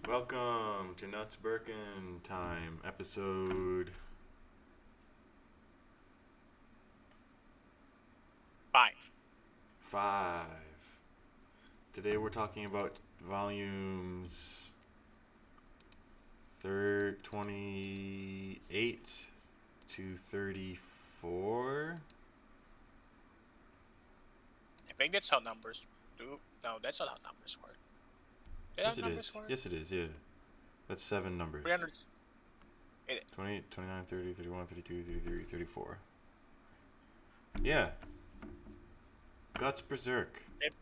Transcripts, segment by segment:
Welcome to Nuts Berkin Time, episode 5. 5. Today we're talking about volumes 28 to 34. I think that's how numbers do. No, that's not how numbers work. Is that Yes, how it numbers is. work? Yes, it is, yeah. That's 7 numbers 300. It, 28, 29, 30, 31, 32, 33, 34. Yeah. Guts Berserk. it,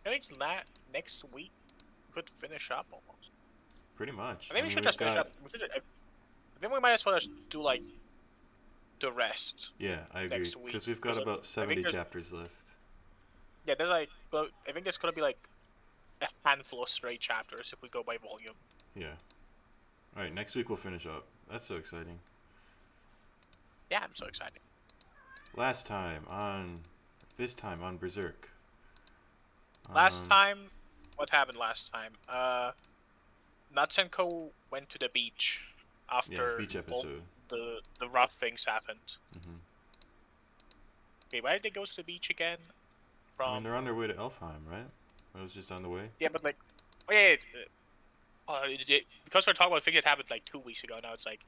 I think next week we could finish up almost. Pretty much. I I think we mean, should we've just finish got. up. I think we might as well just do like the rest Yeah, I agree. next week Because we've got because about I think 70 chapters left. there's like I think there's gonna be like a handful of straight chapters if we go by volume. Yeah. Alright, next week we'll finish up. That's so exciting. Yeah, I'm so excited. This time on Berserk. Last time, what happened last time? Natsenko went to the beach Yeah, after beach all episode. the rough things happened. hmm Okay, why did they go to the beach again? I mean, From they're on their way to Elfheim, right? It was just on the way. yeah, but like, oh yeah, because we're talking about things that happened like 2 weeks ago. Now it's like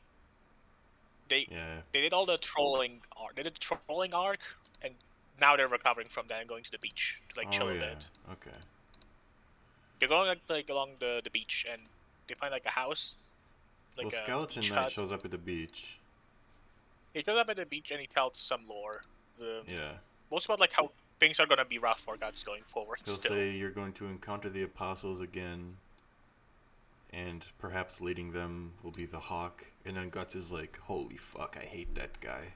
they Yeah. they did all the trolling arc. They did the trolling arc, and now they're recovering from that and going to the beach to like chill Oh a yeah. bit. Okay. They're going like along the beach and they find like a house, Well, like a Skeleton beach Knight hut. shows up at the beach. He shows up at the beach and he tells some lore. The Yeah. most about like how things are gonna be rough for gods going forward. He'll Still, say you're going to encounter the apostles again, and perhaps leading them will be the Hawk. And then Guts is like, "Holy fuck, I hate that guy."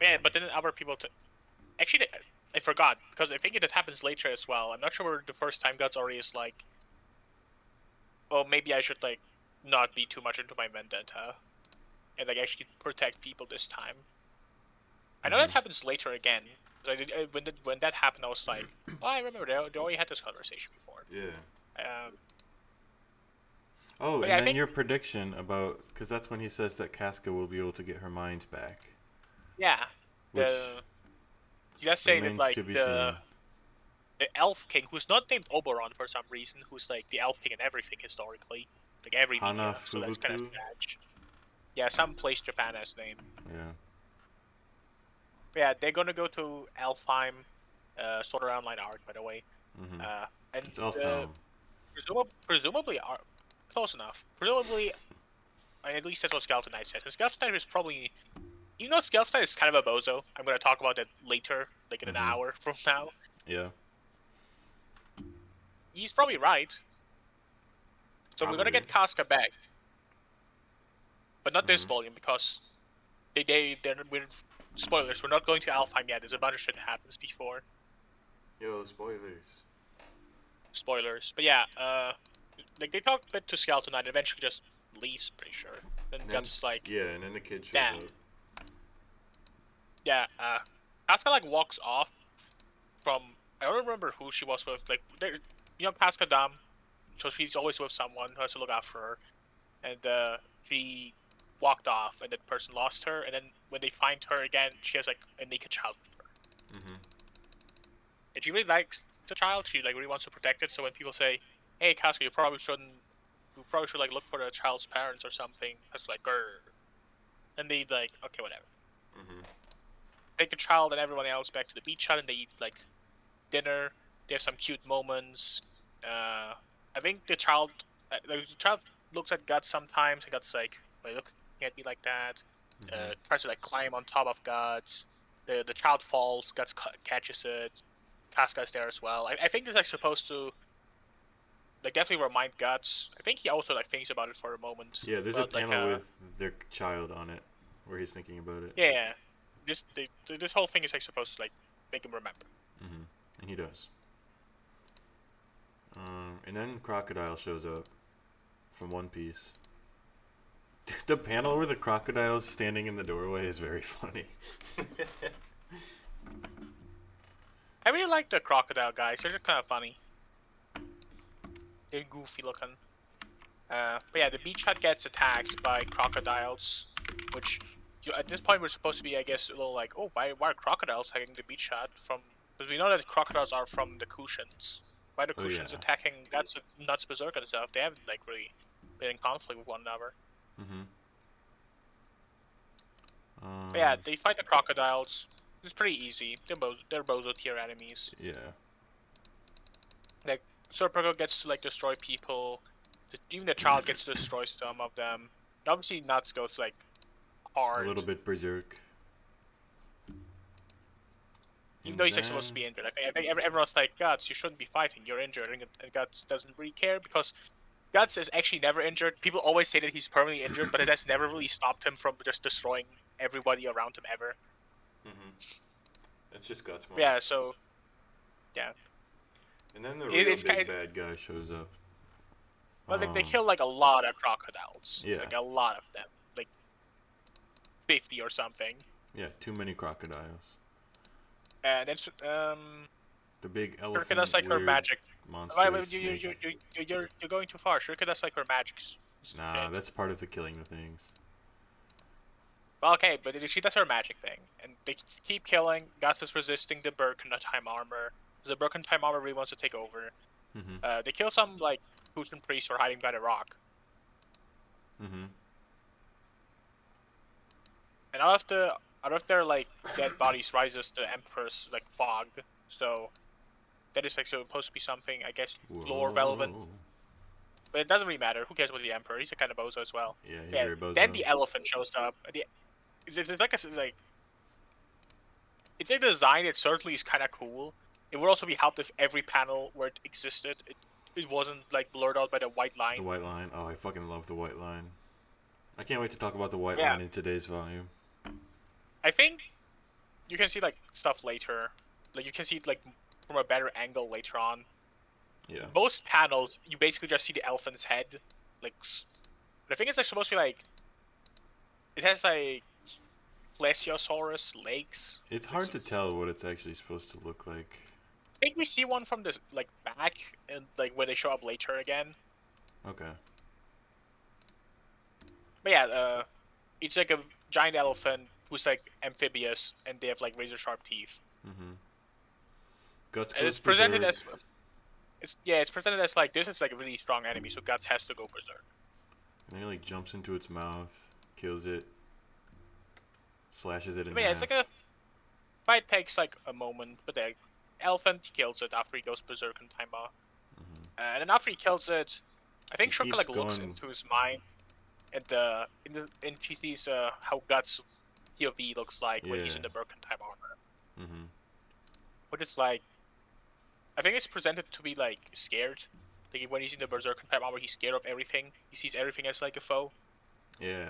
yeah. But then other people, actually, I forgot because I think it happens later as well. I'm not sure the first time gods already is like, oh, maybe I should like not be too much into my vendetta and like actually protect people this time. I know that hmm happens later again. When that happened, I was like, oh, I remember they already had this conversation before. Yeah. Um, Oh, but and yeah, I then think your prediction about, because that's when he says that Casca will be able to get her mind back, yeah, which the you just say that remains like to be seen. the Elf King, who's not named Oberon for some reason, who's like the Elf King in everything historically, like every Hana media, so that's kind of Fubuku. strange. Yeah, some place Japan has name. Yeah. But yeah, they're gonna go to Elfheim, Sword Art Online arc, by the way. hmm And It's Elfhelm. presumably are close enough. Presumably, at least that's what Skeleton Knight says. And Skeleton Knight is probably, even though Skeleton Knight is kind of a bozo. I'm gonna talk about that later, like in an hmm hour from now. Yeah. He's probably right. So we're gonna Probably. get Casca back, but not this hmm volume because we're spoilers. We're not going to Alfheim yet. There's a bunch of shit that happens before Yo, spoilers. spoilers. But yeah, like they talk a bit to Skeleton Knight and eventually just leaves. Pretty sure. Then And then, Guts like, yeah, and then the kid shows yeah, up. yeah. Casca like walks off from. I don't remember who she was with. Like, Casca dumb, so she's always with someone who has to look after her. And she walked off, and that person lost her. And then when they find her again, she has like a naked child with her, hmm and she really likes the child. She like really wants to protect it. So when people say, "Hey, Casca, you probably shouldn't. You probably should like look for the child's parents or something," that's like, grr. And they like, okay, whatever. hmm Take the child and everyone else back to the beach hut, and they eat like dinner. They have some cute moments. I think the child looks at Guts sometimes, and Guts like, "Wait, look, can't be like that." hmm Tries to like climb on top of Guts. The child falls. Guts catches it. Casca's there as well. I think this is like supposed to like definitely remind Guts. I think he also like thinks about it for a moment, Yeah, there's a but like panel with their child on it where he's thinking about it. yeah, this whole thing is like supposed to like make him remember. hmm And he does. And then Crocodile shows up from One Piece. The panel where the crocodile's standing in the doorway is very funny. I really like the crocodile guys. They're just kind of funny. They're goofy looking. But yeah, the beach hut gets attacked by crocodiles, which at this point we're supposed to be, I guess, a little like, oh, why are crocodiles attacking the beach hut from? Because we know that crocodiles are from the Kushans. Why are the Oh Kushans yeah. attacking Guts, Nuts, Berserk and stuff? They haven't like really been in conflict with one another. Mm-hmm. But yeah, they fight the crocodiles. It's pretty easy. They're bozo tier enemies. Yeah. Like Serpico gets to like destroy people. Even the child gets to destroy some of them. And obviously, Nuts goes like A hard. little bit berserk. Even though he's like supposed to be injured. I think everyone's like, Guts, you shouldn't be fighting. You're injured, and Guts doesn't really care because Guts is actually never injured. People always say that he's permanently injured, but it has never really stopped him from just destroying everybody around him ever. Mm-hmm. It's just Guts mode. Yeah. So. Yeah. And then the real It's big kind bad guy shows up. Well, they kill like a lot of crocodiles. Yeah. Like a lot of them. Like 50 or something. Yeah, too many crocodiles. And it's The big elephant. Shurika does like her magic. Monster. You're going too far. Shurika does like her magic. Nah, that's part of the killing the things. Well, okay, but she does her magic thing, and they keep killing. Guts is resisting the Berkin time armor. The Berkin time armor really wants to take over. Mm-hmm. They kill some like Kushan priests who are hiding by the rock. Mm-hmm. And out of their like dead bodies rises the Emperor's like fog. So that is like supposed to be something, I guess, lore relevant. But it doesn't really matter. Who cares about the Emperor? He's a kind of bozo as well. Yeah, he's very bozo. Then the elephant shows up. It's like it's a design that certainly is kind of cool. It would also be helped if every panel where it existed, it wasn't like blurred out by the white line. The white line. Oh, I fucking love the white line. I can't wait to talk about the white line in today's volume. I think you can see like stuff later. Like you can see it like from a better angle later on. Yeah. Most panels, you basically just see the elephant's head. Like, I think it's like supposed to be like. It has like plesiosaurus legs. It's hard to tell what it's actually supposed to look like. I think we see one from the like back and like when they show up later again. Okay. But yeah, it's like a giant elephant who's like amphibious and they have like razor sharp teeth. Mm-hmm. Guts goes And it's presented berserk. as it's presented as like this is like a really strong enemy, so Guts has to go berserk. And he like jumps into its mouth, kills it, slashes it in But yeah, half. it's like a fight takes like a moment, but the elephant kills it after he goes berserk in time bar. Mm-hmm. And then after he kills it, I think He Shurika like keeps looks going. into his mind, and she sees how Guts' POV looks like when he's in the Berkin time armor. Mm-hmm. Which is like, I think it's presented to be like scared. Like when he's in the Berserker type armor, he's scared of everything. He sees everything as like a foe. Yeah.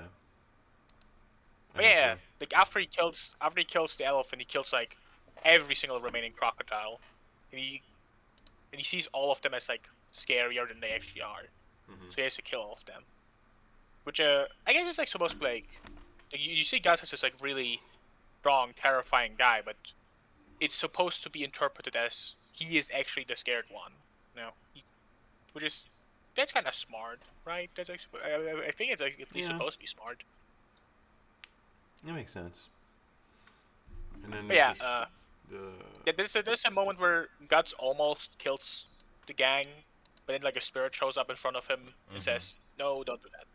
But yeah, like after he kills the elephant, he kills like every single remaining crocodile, and he sees all of them as like scarier than they actually are. Mm-hmm. So he has to kill all of them. Which I guess it's like supposed to be like you see Guts as this like really strong, terrifying guy, but it's supposed to be interpreted as he is actually the scared one. Which is that's kind of smart, right? That's like, I think it's like at least supposed to be smart. That makes sense. And then there's a moment where Guts almost kills the gang, but then like a spirit shows up in front of him and says, "No, don't do that,"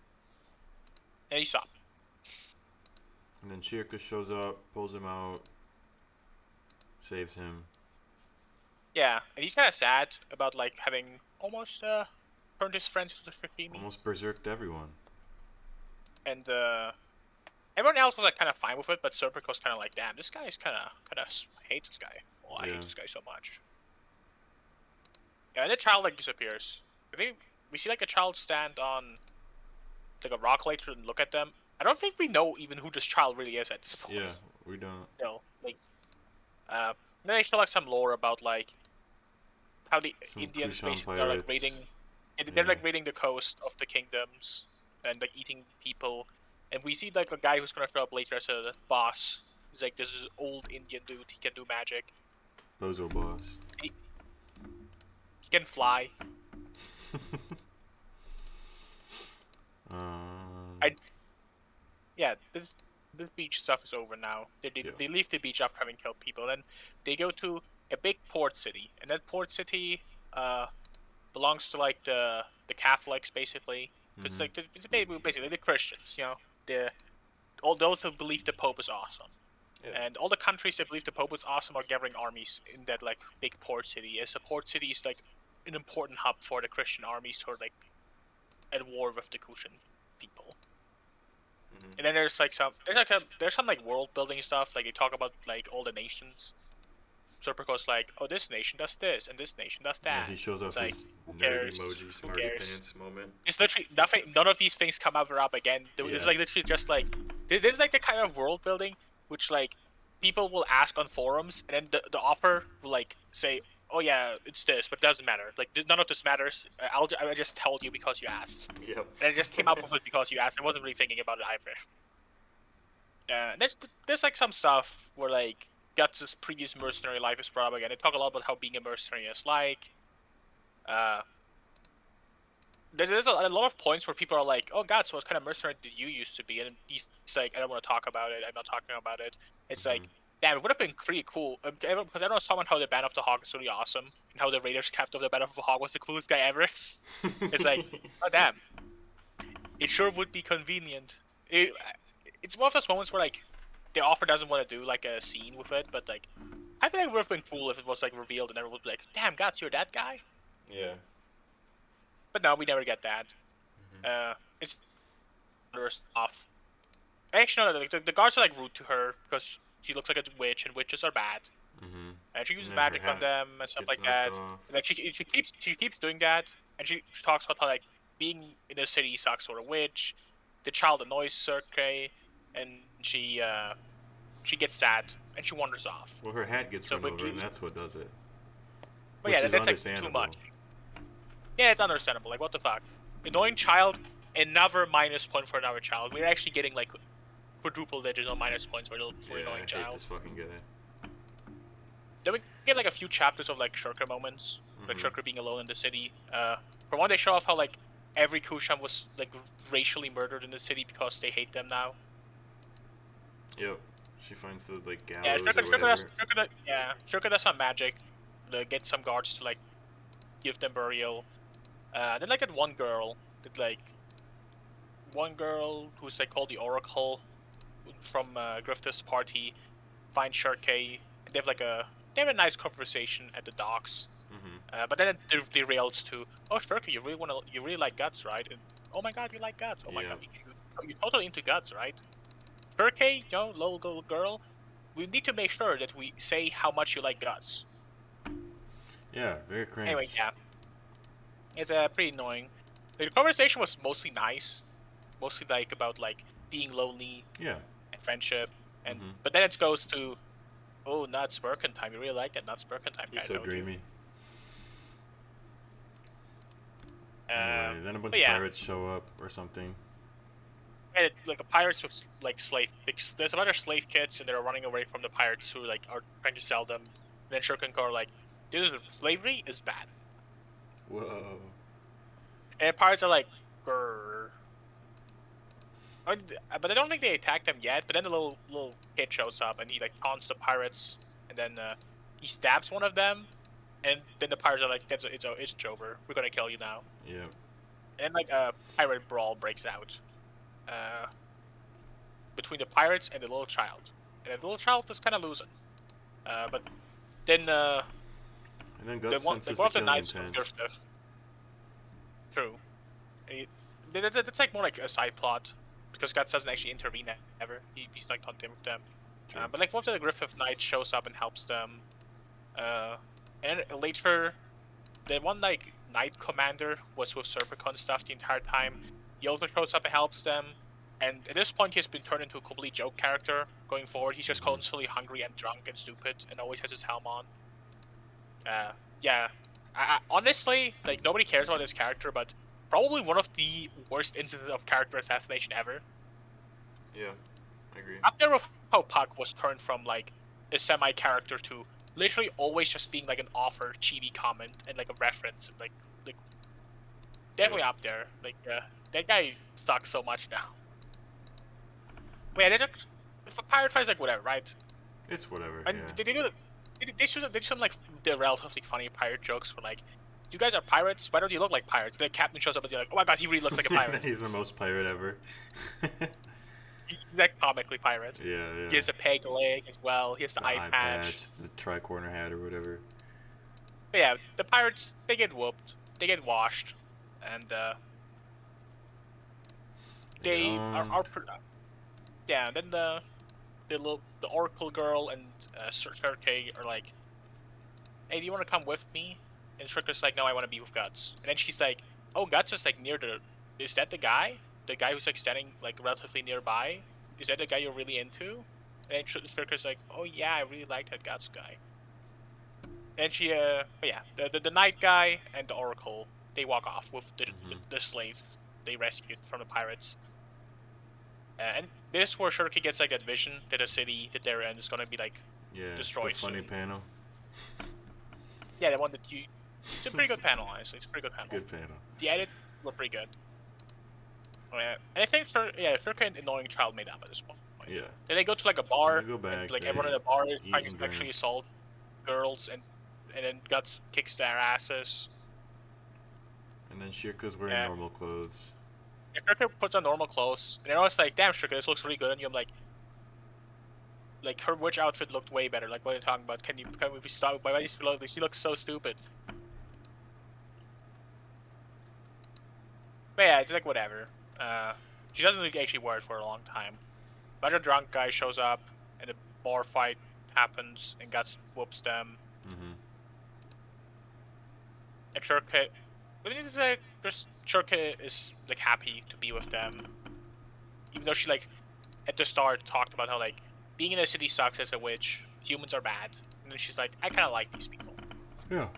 and he stops. And then Shirka shows up, pulls him out, saves him. Yeah, and he's kind of sad about like having almost turned his friends into Shikimi. Almost berserked everyone. And everyone else was like kind of fine with it, but Serpic was kind of like, "Damn, this guy is kind of I hate this guy. Oh, I hate this guy so much." Yeah, and the child like disappears. I think we see like a child stand on like a rock later and look at them. I don't think we know even who this child really is at this point. Yeah, we don't. No, like, then they show like some lore about like how the Some Indians Kushan basically are like pirates. raiding. They're like raiding the coast of the kingdoms and like eating people. And we see like a guy who's gonna show up later as a boss. He's like this is old Indian dude. He can do magic. Bozo boss. He can fly. um, Yeah, this beach stuff is over now. yeah. They leave the beach after having killed people, then they go to a big port city, and that port city belongs to like the Catholics basically, because Mhm. like it's basically the Christians, you know, the all those who believe the Pope is awesome, Yeah. and all the countries that believe the Pope is awesome are gathering armies in that like big port city, as the port city is like an important hub for the Christian armies who are like at war with the Kushan people. Mhm. And then there's some like world building stuff. Like they talk about like all the nations. So because like, oh, this nation does this and this nation does Yeah, that. he shows It's off like, his who nerd cares? emoji, Who smarty cares? pants moment. It's literally nothing. None of these things come ever up again. It's Yeah. like literally just like this is like the kind of world building which like people will ask on forums, and then the author will like say, oh yeah, it's this, but it doesn't matter. Like none of this matters. I just told you because you asked, Yep. and I just came up with it because you asked. I wasn't really thinking about it either. There's like some stuff where like Guts' previous mercenary life is brought up again. They talk a lot about how being a mercenary is like. Uh, there's a lot of points where people are like, "Oh God, so what kind of mercenary did you used to be?" And he's like, "I don't want to talk about it. I'm not talking about it." It's Mhm. like, damn, it would have been pretty cool because everyone's talking about how the Band of the Hawk is really awesome and how the Raiders captain of the Band of the Hawk was the coolest guy ever. It's like, oh damn, it sure would be convenient. It's one of those moments where like the author doesn't want to do like a scene with it, but like I think it would have been cool if it was like revealed and everyone would be like, "Damn, Guts, you're that guy." Yeah. But no, we never get that. Mhm. It's off. Actually, no, the guards are like rude to her because she looks like a witch, and witches are bad. Mhm. And she And uses then her magic on hat them and stuff gets like knocked that. off. And like she keeps doing that, and she talks about how like being in a city sucks for a witch. The child annoys Circe, and she gets sad and she wanders off. Well, her hat gets So, run over, and that's what does it, but which yeah, is that's like too understandable. much. Yeah, it's understandable. Like, what the fuck? Annoying child, another minus point for another child. We're actually getting like quadruple digits on minus points for Yeah, annoying I hate child. this fucking guy. Then we get like a few chapters of like Shirker moments, like Mhm. Shirker being alone in the city. For one, they show off how like every Kushan was like racially murdered in the city because they hate them now. Yep. She finds the like Yeah, gallows or whatever. Shirker does some magic to get some guards to like give them burial. Then like that one girl who's like called the Oracle from Griffith's party finds Sharkey, and they have a nice conversation at the docks. Mhm. But then it derails to, oh Sharkey, you really like Guts, right? And oh my God, you like Guts. Oh my God, Yep. you're totally into Guts, right? Sharkey, you know, little girl, we need to make sure that we say how much you like Guts. Yeah. Very Anyway, cringe. yeah, it's pretty annoying. The conversation was mostly nice, mostly like about like being lonely Yeah. and friendship, and Mhm. but then it goes to, oh, Nuts Birkin time. You really like that Nuts Birkin time He's guy, so don't you? dreamy. Uh, Anyway, then a bunch but of yeah, pirates show up or something. and like a pirates with like there's a bunch of slave kids, and they're running away from the pirates who like are trying to sell them. And then Shurken are like, "This slavery is bad," Whoa. and the pirates are like, "Grr." But I don't think they attack them yet. But then the little kid shows up, and he like taunts the pirates, and then he stabs one of them, and then the pirates are like, it's over. We're gonna kill you now." Yep. And then like a pirate brawl breaks out. Uh, between the pirates and the little child. And the little child is kind of losing. But then And then Guts senses one the of the killing knights of intent. Gurfif, true. And that's like more like a side plot because Guts doesn't actually intervene ever. He's like not with them. True. But like one of the Griffith knights shows up and helps them. Uh, and later, the one like knight commander was with Serpicon stuff the entire time. He also shows up and helps them. And at this point, he's been turned into a complete joke character. Going forward, he's just Mhm. constantly hungry and drunk and stupid, and always has his helm on. Yeah. Honestly, like nobody cares about this character, but probably one of the worst instances of character assassination ever. Yeah. I agree. Up there with how Puck was turned from like a semi-character to literally always just being like an offer, chibi comment, and like a reference, and like definitely up there. Like, that guy sucks so much now. But yeah, if a pirate fight's like whatever, right? It's whatever. And Yeah. they did some like the relatively funny pirate jokes where like, you guys are pirates. Why don't you look like pirates? The captain shows up and you're like, oh my god, he really looks like a pirate. He's the most pirate ever. He's like comically pirate. Yeah, yeah. He has a peg leg as well. He has the eye patch. the tricorner hat or whatever. But yeah, the pirates, they get whooped. They get washed. And they are yeah. And then the Oracle girl and Sergei are like, hey, do you want to come with me? And Sergei's like, no, I want to be with Guts. And then she's like, oh, Guts is like near the. Is that the guy? The guy who's like standing like relatively nearby? Is that the guy you're really into? And then Sergei's like, oh yeah, I really like that Guts guy. And she, oh yeah, the Knight guy and the Oracle, they walk off with the slaves they rescued from the pirates. And this where Shirky gets like that vision that the city that they're in is gonna be like destroyed. The funny soon. panel. Yeah, the one that you. It's a pretty good panel, honestly. It's a pretty good panel. Good panel. The edit looked pretty good. Oh, yeah. And I think Shirky and Annoying Child made up at this point. Yeah. Then they go to like a bar. Go back, and, like everyone in the bar is trying to and sexually assault girls, and then Guts kicks their asses. And then Shirka's wearing normal clothes. Yeah, Shirka puts on normal clothes, and I was like, "Damn, Shirka, this looks really good." And I'm like her witch outfit looked way better. Like, what are you talking about? Can we stop? Why she looks so stupid. But yeah, it's like whatever. She doesn't actually wear it for a long time. A bunch of drunk guy shows up, and a bar fight happens, and Guts whoops them. And Shirka, it's like just Shirka is like happy to be with them, even though she like at the start talked about how like being in a city sucks as a witch. Humans are bad, and then she's like, I kind of like these people. Yeah.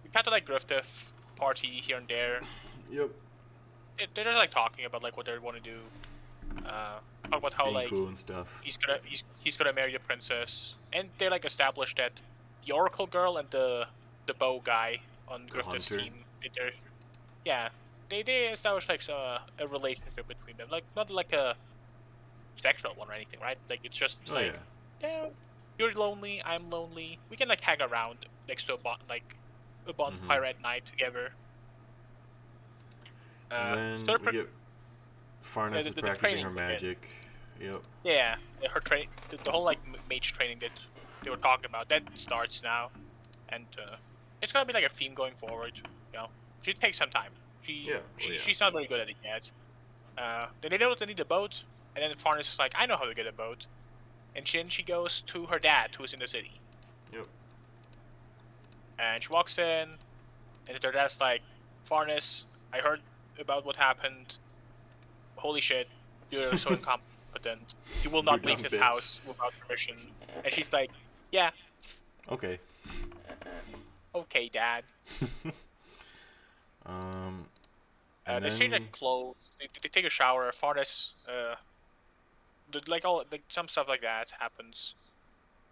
We kind of like Griffith party here and there. Yep. They're just like talking about like what they want to do. Talk about how being like cool and stuff. he's gonna marry the princess, and they like established that the Oracle girl and the bow guy on Griffith's team. They established like a relationship between them, like not like a sexual one or anything, right? Like it's just yeah, you're lonely, I'm lonely. We can like hang around next to a bonfire at night together. And then we get Farnes is practicing her magic. Yep. Yeah, her training, the whole like mage training that they were talking about, that starts now, and it's gonna be like a theme going forward. You know, she takes some time. She's not very good at it yet. Then they know they need a boat, and then Farnes is like, I know how to get a boat, and then she goes to her dad, who's in the city. Yep. And she walks in, and her dad's like, Farnes, I heard about what happened. Holy shit, you're so incompetent. You will not leave this house without permission. And she's like, yeah. Okay. Okay, Dad. They change their clothes. They take a shower. Farnes, some stuff like that happens.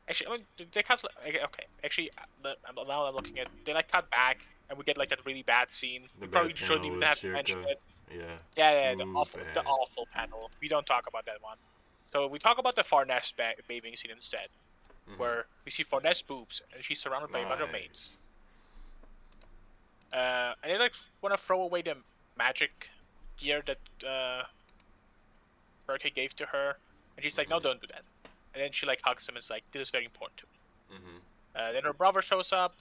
Actually, I mean, they cut. Okay, actually, now I'm looking at. They like cut back, and we get like that really bad scene. We probably shouldn't even have to mention it. Yeah. The awful panel. We don't talk about that one. So we talk about the Farnes bathing scene instead, where we see Farnes boobs, and she's surrounded by a bunch of mates. And they like want to throw away the magic gear that Berkin gave to her, and she's like, "No, don't do that." And then she like hugs him and is like, "This is very important to me." Then her brother shows up.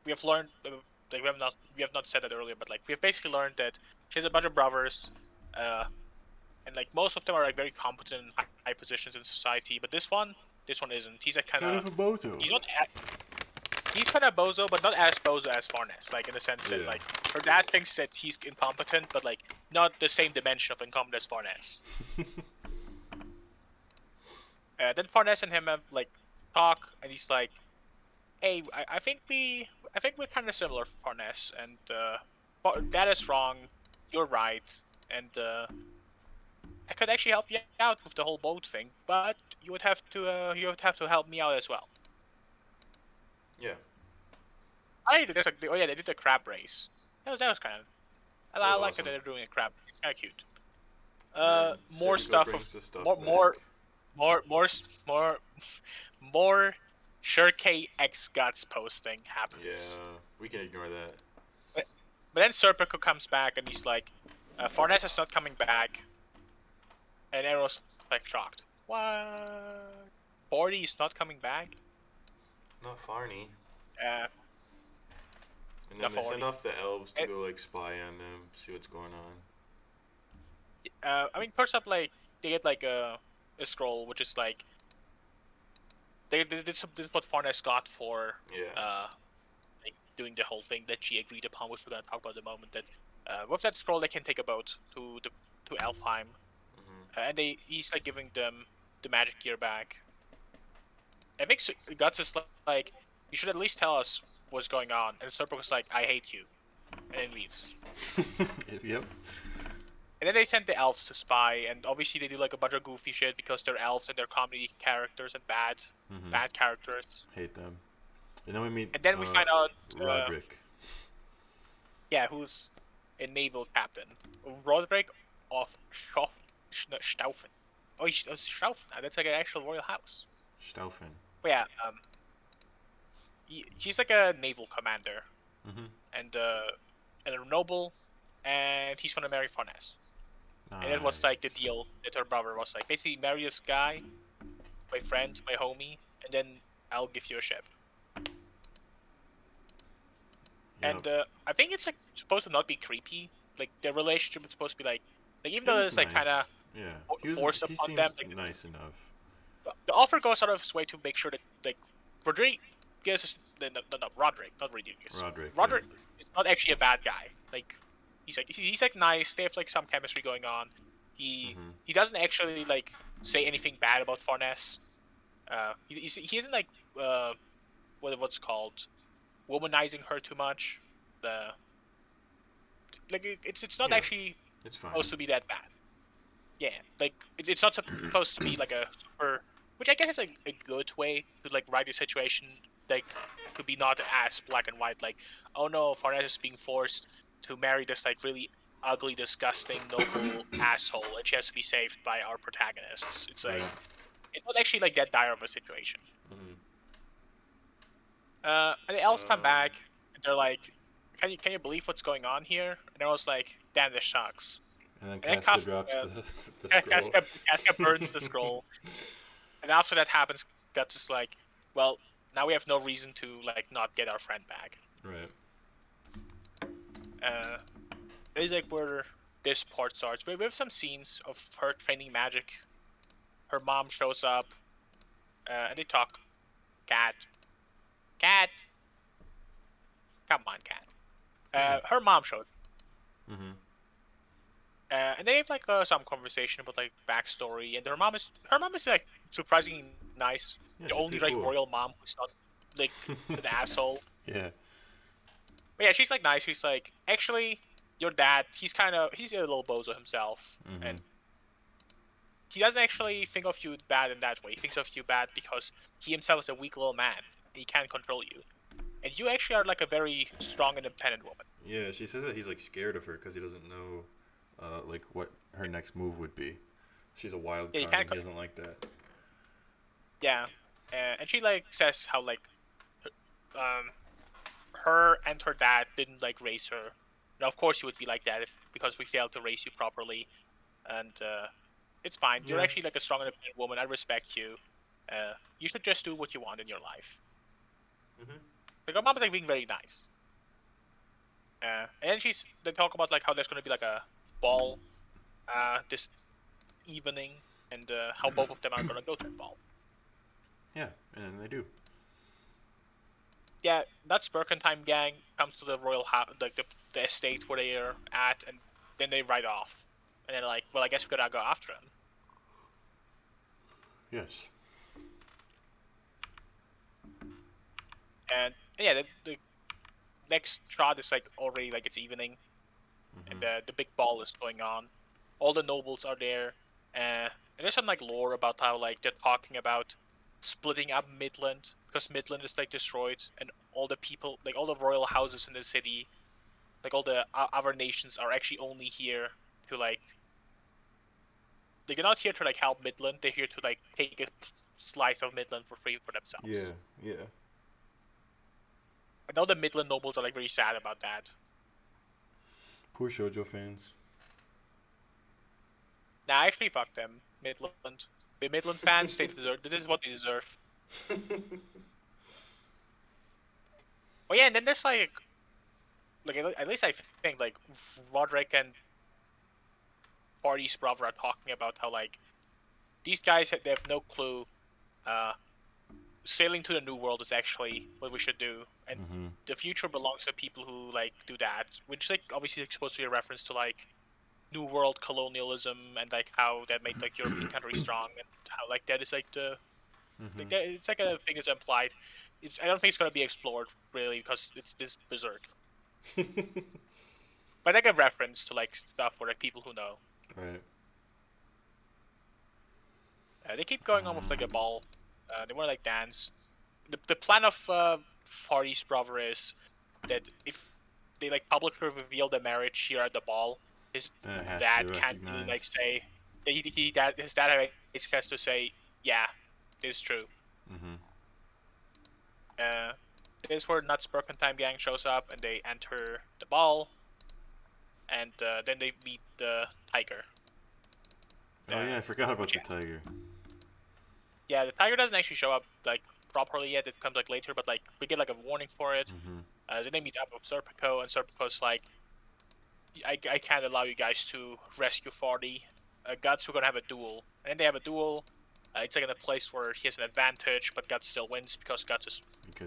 We have learned, like we have not said that earlier, but like we have basically learned that she has a bunch of brothers, and like most of them are like very competent in high positions in society. But this one isn't. He's like kind of a bozo. He's kind of bozo, but not as bozo as Farnes. Like in the sense that like her dad thinks that he's incompetent, but like not the same dimension of incompetent as Farnes. Then Farnes and him have like talk, and he's like, "Hey, I think we're kind of similar, Farnes, and Dad is wrong, you're right, and I could actually help you out with the whole boat thing, but you would have to help me out as well." Yeah. They did the crab race. That was kind of. That I was like that awesome. they're doing a crab. It's kind of cute. And then More Serpico stuff of brings the stuff more more back. more more s- more more Shirkei X Guts posting Yeah, happens. we can ignore that. But, but then Serpico comes back and he's like, Farnes is not coming back, and Arrow's like shocked. What? 40 is not coming back? Not Farney. Uh, And then not they send 40. off the elves to It, go like spy on them, see what's going on. I mean, first up, like they get like a scroll, which is like this is what Farnes got for Yeah. uh like doing the whole thing that she agreed upon, which we're gonna talk about in a moment. That with that scroll, they can take a boat to Elfheim, Hmm. and he's like giving them the magic gear back. It makes Guts is like, you should at least tell us what's going on, and Serpent was like, I hate you, and then leaves. Yep. And then they send the elves to spy, and obviously they do like a bunch of goofy shit because they're elves and they're comedy characters and Hmm. bad characters. Hate them. And then we meet And then we find out, Roderick. yeah, who's a naval captain, Roderick of Staufen. Oh, Staufen. That's like an actual royal house. Staufen. But yeah, he's like a naval commander Hmm. and a noble, and he's gonna marry Farnes. And it was like the Nice. deal that her brother was like, basically marry this guy, my friend, my homie, and then I'll give you a ship. Yep. And I think it's like supposed to not be creepy. Like their relationship is supposed to be like even It though was it's like kind of nice. Yeah. He was. forced He upon them, seems like nice enough. the author goes out of his way to make sure that like Rodriguez is no, Roderick, not Rodriguez. Roderick. Yeah. Roderick is not actually a bad guy. Like he's like nice. They have like some chemistry going on. Hmm. He doesn't actually like say anything bad about Farnes. He isn't like what's called womanizing her too much. The like it's not Yeah. actually It's fine. supposed to be that bad. Yeah, like it's not supposed to be like a super, which I guess is a good way to like write a situation like to be not as black and white. Like, oh no, Farnes is being forced to marry this like really ugly, disgusting, noble asshole, and she has to be saved by our protagonists. It's Right. like it's not actually like that dire of a situation. Hmm. And the elves come Um. back and they're like, can you believe what's going on here?" And I was like, "Damn, this sucks." And then And then Casca drops the the scroll. Casca burns the scroll, and after that happens, Guts is like, "Well, now we have no reason to like not get our friend back." Right. Uh, it's like where this part starts. We have some scenes of her training magic. Her mom shows up, and they talk. Cat, cat, come on, cat. Come on. Her mom shows Hmm. and they have like some conversation about like backstory, and her mom is like surprisingly nice. Yeah, The she's only pretty like cool. royal mom who's not like an asshole. Yeah. But yeah, she's like nice. She's like, actually, your dad, he's a little bozo himself, Hmm. and he doesn't actually think of you bad in that way. He thinks of you bad because he himself is a weak little man. And he can't control you, and you actually are like a very strong, independent woman. Yeah. She says that he's like scared of her because he doesn't know, like what her next move would be. She's a wild Yeah, you card can't. and he doesn't like that. Yeah, and she like says how like um her and her dad didn't like raise her. Now, of course, you would be like that if because we failed to raise you properly, and it's fine. You're Yeah. actually like a strong independent woman. I respect you. You should just do what you want in your life. Hmm. Like her mom is like being very nice. And then they talk about like how there's gonna be like a ball, this evening, and how both of them are gonna go to the ball. Yeah. And then they do. Yeah, that Berkin gang comes to the royal house, like the estate where they are at, and then they ride off. And they're like, well, I guess we gotta go after him. Yes. And yeah, the next shot is like already like it's evening, and Hmm. the big ball is going on. All the nobles are there, and there's some like lore about how like they're talking about splitting up Midland because Midland is like destroyed, and all the people, like all the royal houses in the city, like all the other nations are actually only here to like. They're not here to like help Midland. They're here to like take a slice of Midland for free for themselves. Yeah, yeah. I know the Midland nobles are like very sad about that. Poor Shoujo fans. Nah, actually, fuck them, Midland. The Midland fans, they deserve. This is what they deserve. Oh yeah, and then there's like at least I think like Roderick and Party's brother are talking about how like these guys they have no clue. Sailing to the new world is actually what we should do, and the future belongs to people who like do that, which like obviously is supposed to be a reference to like new world colonialism and like how that made like European countries strong and how like that is like the like that, it's like a thing that's implied. I don't think it's gonna be explored really because it's this berserk. But like a reference to like stuff for like people who know. Right. They keep going on with like a ball. They want to like dance. The plan of Fardy's brother is that if they like publicly reveal the marriage here at the ball, his dad can't really like say his dad has to say, yeah, it's true. This is where Nuts Berkin Time Gang shows up and they enter the ball, and then they meet the tiger. Oh yeah, I forgot about the tiger. Yeah, the tiger doesn't actually show up like properly yet. It comes like later, but like we get like a warning for it. Then they meet up with Serpico, and Serpico's like, I can't allow you guys to rescue Fardy. Guts, we're gonna have a duel, and then they have a duel. It's like in a place where he has an advantage, but Guts still wins because Guts is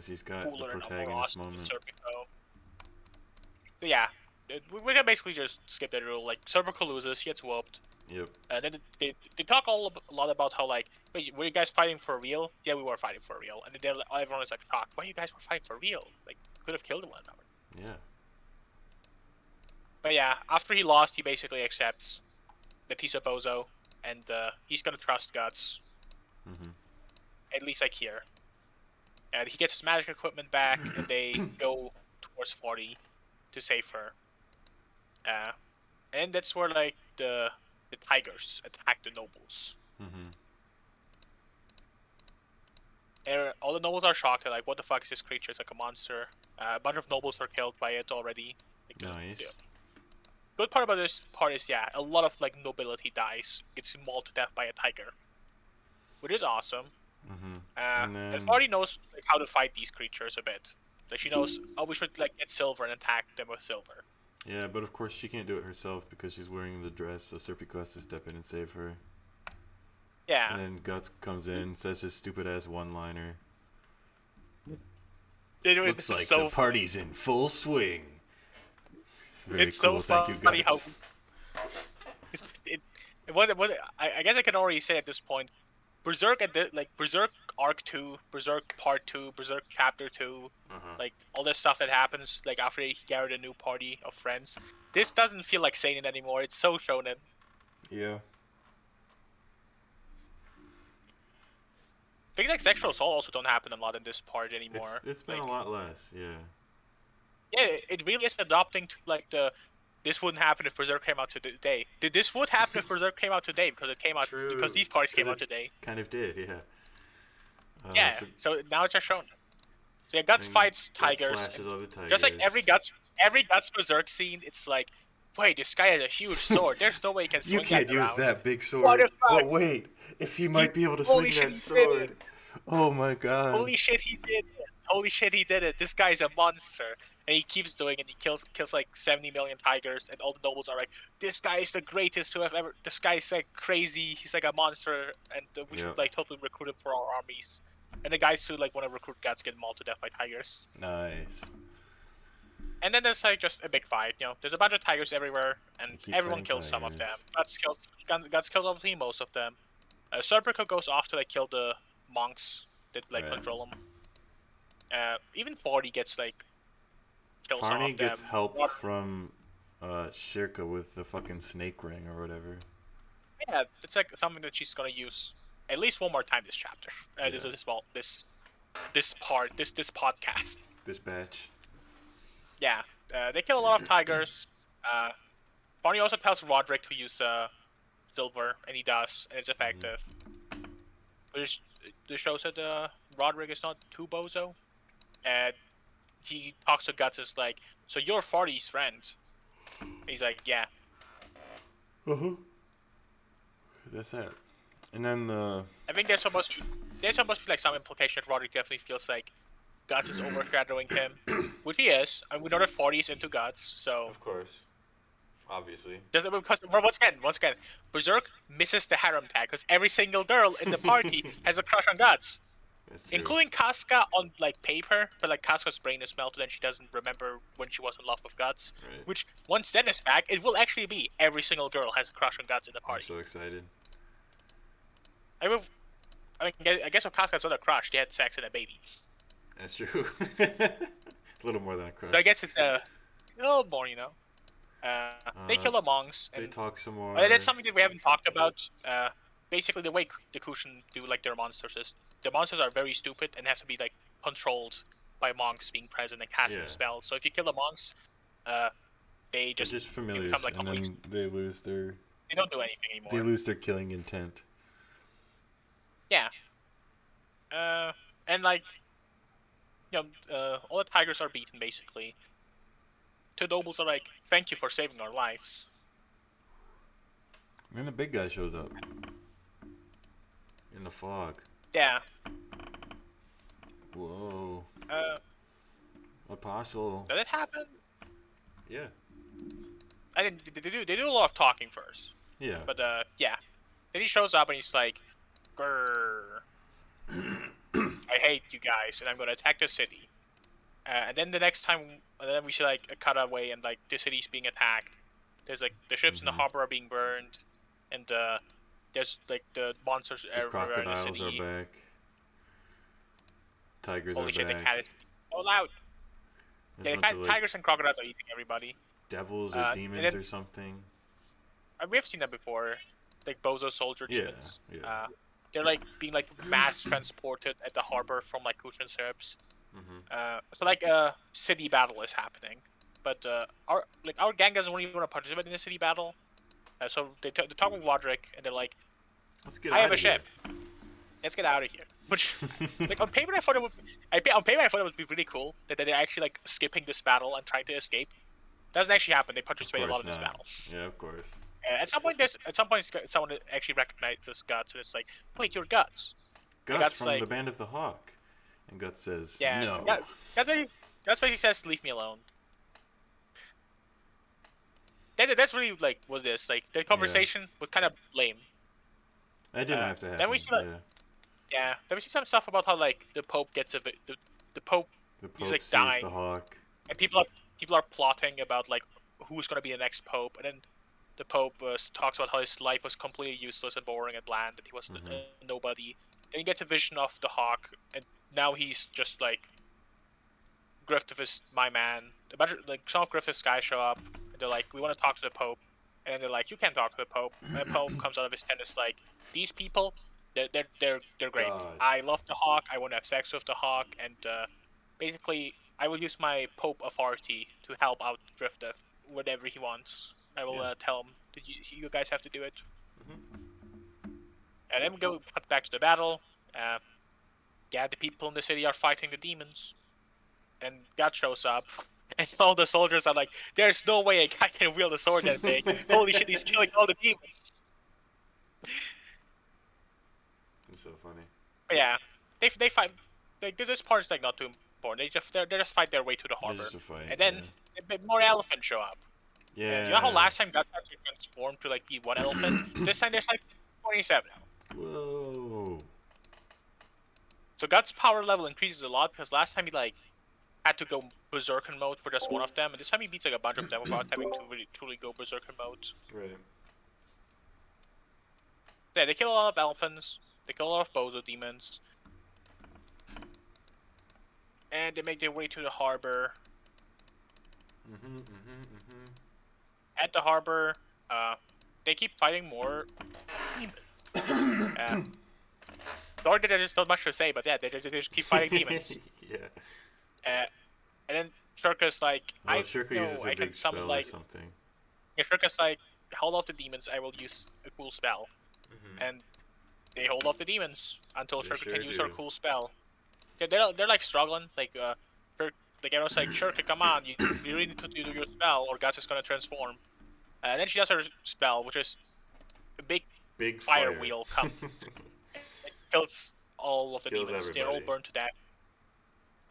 he's got cooler the and more protagonist awesome than moment. Serpico. But yeah, we can basically just skip that rule. Like Serpico loses, he gets whooped. Yep. And then they talk a lot about how like, wait, were you guys fighting for real? Yeah, we were fighting for real. And then everyone is like shocked. Why you guys were fighting for real? Like, could have killed one another. Yeah. But yeah, after he lost, he basically accepts that he's a bozo, and he's gonna trust Guts. At least like here. And he gets his magic equipment back, and they go towards 40 to save her. And that's where like the tigers attack the nobles. And all the nobles are shocked. They're like, "What the fuck is this creature? It's like a monster." A bunch of nobles are killed by it already. Like, nice. Good part about this part is a lot of like nobility dies, gets mauled to death by a tiger, which is awesome. And Marty knows like how to fight these creatures a bit. Like she knows, we should like get silver and attack them with silver. Yeah, but of course she can't do it herself because she's wearing the dress, so Serpico has to step in and save her. Yeah. And then Guts comes in, says his stupid ass one-liner. Looks like the party's in full swing. Very it's cool. So Thank you, Guts. I guess I can already say at this point, Berserk Berserk Arc 2, Berserk Part 2, Berserk Chapter 2, like all this stuff that happens like after he gathered a new party of friends. This doesn't feel like seinen anymore. It's so shonen. Yeah. Things like sexual assault also don't happen a lot in this part anymore. It's been like, a lot less, yeah. Yeah, it really is adopting to like this wouldn't happen if Berserk came out today. This would happen if Berserk came out today because it came out because these parts came out today. Kind of did, yeah. Yeah. So now it's just shown. So yeah, Guts fights tigers. Just like every Guts Berserk scene, it's like, wait, this guy has a huge sword. There's no way he can swing that around. You can't use that big sword. But wait, if he might be able to swing that sword. Oh my god. Holy shit, he did it. Holy shit, he did it. This guy's a monster. And he keeps doing it. He kills like 70 million tigers, and all the nobles are like, "This guy is the greatest to have ever. This guy's like crazy. He's like a monster, and we should like totally recruit him for our armies." And the guys who like want to recruit Guts get mauled to death by tigers. Nice. And then there's like just a big fight. You know, there's a bunch of tigers everywhere, and everyone kills some of them. Guts kills obviously most of them. Serpico goes off to like kill the monks that like control him. Even 40 gets like. Farney gets help from Shirka with the fucking snake ring or whatever. Yeah, it's like something that she's gonna use at least one more time this chapter. This podcast. This batch. Yeah, They kill a lot of tigers. Barney also tells Roderick to use silver, and he does, and it's effective. Which this shows that Roderick is not too bozo. And he talks to Guts as like, so you're Farty's friend. And he's like, yeah. That's that. And then the I think there's supposed to be like some implication that Roderick definitely feels like Guts is overshadowing him, which he is. And we know that Farty's into Guts, so. of course, obviously. Because once again, Berserk misses the harem tag because every single girl in the party has a crush on Guts. That's true. Including Casca on like paper, but like Casca's brain is melted and she doesn't remember when she was in love with Guts. Right. Which once Zen is back, it will actually be every single girl has a crush on Guts in the I'm party. so excited. I guess with Casca's other crush, they had sex and a baby. That's true. A little more than a crush. So I guess it's a little more, you know. They kill the monks. They talk some more. That's something that we haven't talked about. Basically, the way the Kushin do like their monsters is the monsters are very stupid and have to be like controlled by monks being present and casting spells. So if you kill the monks, they They're just familiars, become, like, and then they lose their. They don't do anything anymore. They lose their killing intent. Yeah. And like, all the tigers are beaten basically. Two nobles are like, "Thank you for saving our lives." And then the big guy shows up. In the fog. Yeah. Whoa. Apostle. Did it happen? Yeah. I didn't. They do a lot of talking first. Yeah. But yeah. Then he shows up and he's like, "Grrr. I hate you guys, and I'm gonna attack the city." And then the next time, then we see like a cutaway and like the city's being attacked. There's like the ships in the harbor are being burned, and there's like the monsters The everywhere in the crocodiles city. are back. Tigers Holy are shit! back. The cat is so loud. There's Yeah, a bunch of, like, tigers and crocodiles are eating everybody. devils or demons then- or something. We have seen them before, like bozo soldier Yeah, demons. yeah. They're like being like mass transported at the harbor from like Kushan ships. So like a city battle is happening, but our gang doesn't really want to participate in the city battle. So they talk with Roderick and they're like, Let's get "I out have a of here. ship. Let's get out of here." Which, like on paper, I thought it would be really cool that they're actually like skipping this battle and trying to escape. Doesn't actually happen. They Of participate in a lot course of this not. battle. Yeah, of course. At some point, someone actually recognizes Guts and it's like, "Wait, you're Guts." Guts Guts, from like- the Band of the Hawk. And Guts says, Yeah. no. That's why he says, "Leave me alone." That's really like what it is. Like the conversation was kind of lame. That didn't have to happen. then we see, like, yeah. Yeah. Then we see some stuff about how like the Pope gets the Pope The Pope he's, like, sees dying. the Hawk. and people are plotting about like who's gonna be the next Pope, and then the Pope talks about how his life was completely useless and boring and bland, and he was nobody. Then he gets a vision of the Hawk, and now he's just like Griffith is my man. A bunch of, like some of Griffith's guys show up, and they're like, "We want to talk to the Pope," and they're like, "You can't talk to the Pope." And the Pope comes out of his tent and is like, "These people, they're great. God. I love the Hawk. I want to have sex with the Hawk, and basically, I will use my Pope authority to help out Griffith, whatever he wants. I will tell him that you guys have to do it." And then we go cut back to the battle. The people in the city are fighting the demons, and God shows up, and all the soldiers are like, "There's no way a guy can wield a sword that big. Holy shit, he's killing all the demons." It's so funny. But yeah, they fight. Like this part is like not too important. They just fight their way to the It's harbor, just a fight. and then more elephants show up. Yeah. And you know how last time God actually transformed to like be one elephant? This time there's like 27. Whoa. So God's power level increases a lot because last time he like had to go berserker mode for just one of them, and this time he beats like a bunch of them without having to really truly go berserker mode. Right. Yeah, they kill a lot of elephants. They kill a lot of bozo demons. And they make their way to the harbor. At the harbor, they keep fighting more demons. Sorry that there's not much to say, but yeah, they just keep fighting demons. Yeah. And then Shurika's like, Oh, I Shirka uses know her I can big summon spell or like. something. Yeah, Shurika's like, hold off the demons. I will use a cool spell, Mm-hmm. and they hold off the demons until They Shurika sure can use her do. cool spell. They're like struggling. Like the Arrow's like, Shurika, come on, you really need to do your spell, or Guts is gonna transform. And then she does her spell, which is a big Big fire fire. wheel comes. It kills all of the Kills demons. They're all everybody. burned to death.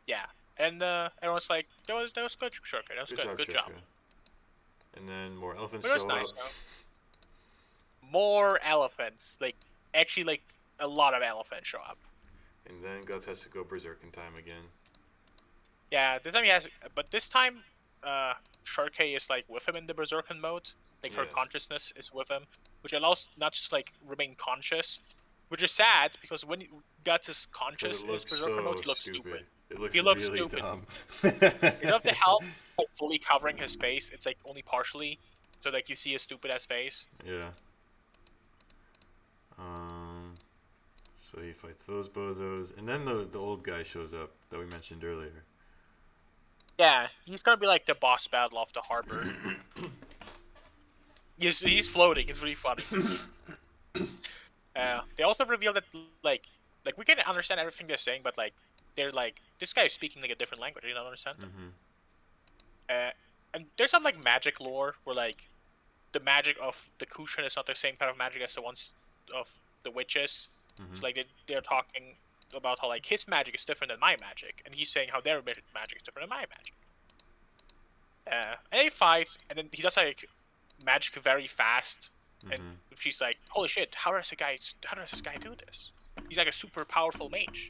Yeah. And everyone's like, that was good, Shurika. That was Good good. job, Good job. Shirka. And then more elephants But it was show nice, up. though. More elephants. Like, actually, like, a lot of elephants show up. And then Guts has to go berserk in time again. Yeah, this time he has, but this time, Sharkey is like with him in the Berserker mode. Like her Yeah. consciousness is with him, which allows not just like remain conscious, which is sad because when Guts is But conscious it in his looks Berserker mode, so he looks stupid. stupid. It looks He looks really stupid. dumb. Instead of the help like, fully covering his face, it's like only partially, so like you see his stupid ass face. Yeah. Um. So he fights those bozos, and then the old guy shows up that we mentioned earlier. Yeah, he's gonna be like the boss battle of the harbor. He's floating. It's really funny. They also reveal that like we can understand everything they're saying, but like they're like this guy is speaking like a different language. You don't understand them. Mm-hmm. And there's some like magic lore where like the magic of the Kushan is not the same kind of magic as the ones of the witches. Mm-hmm. So like they're talking about how like his magic is different than my magic, and he's saying how their magic is different than my magic. And they fight, and then he does like magic very fast, and she's like, "Holy shit! How does this guy do this? He's like a super powerful mage."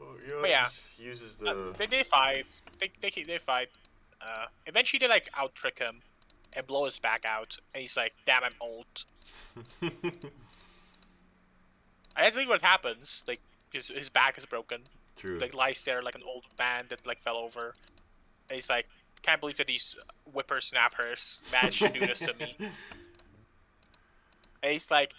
Oh But yeah, he uses the. they fight. They fight. Eventually, they like out trick him and blow his back out, and he's like, "Damn, I'm old." And that's really what happens. Like his back is broken. True. Like lies there like an old man that like fell over. And he's like, "Can't believe that these whippersnappers managed to do this to me." And he's like,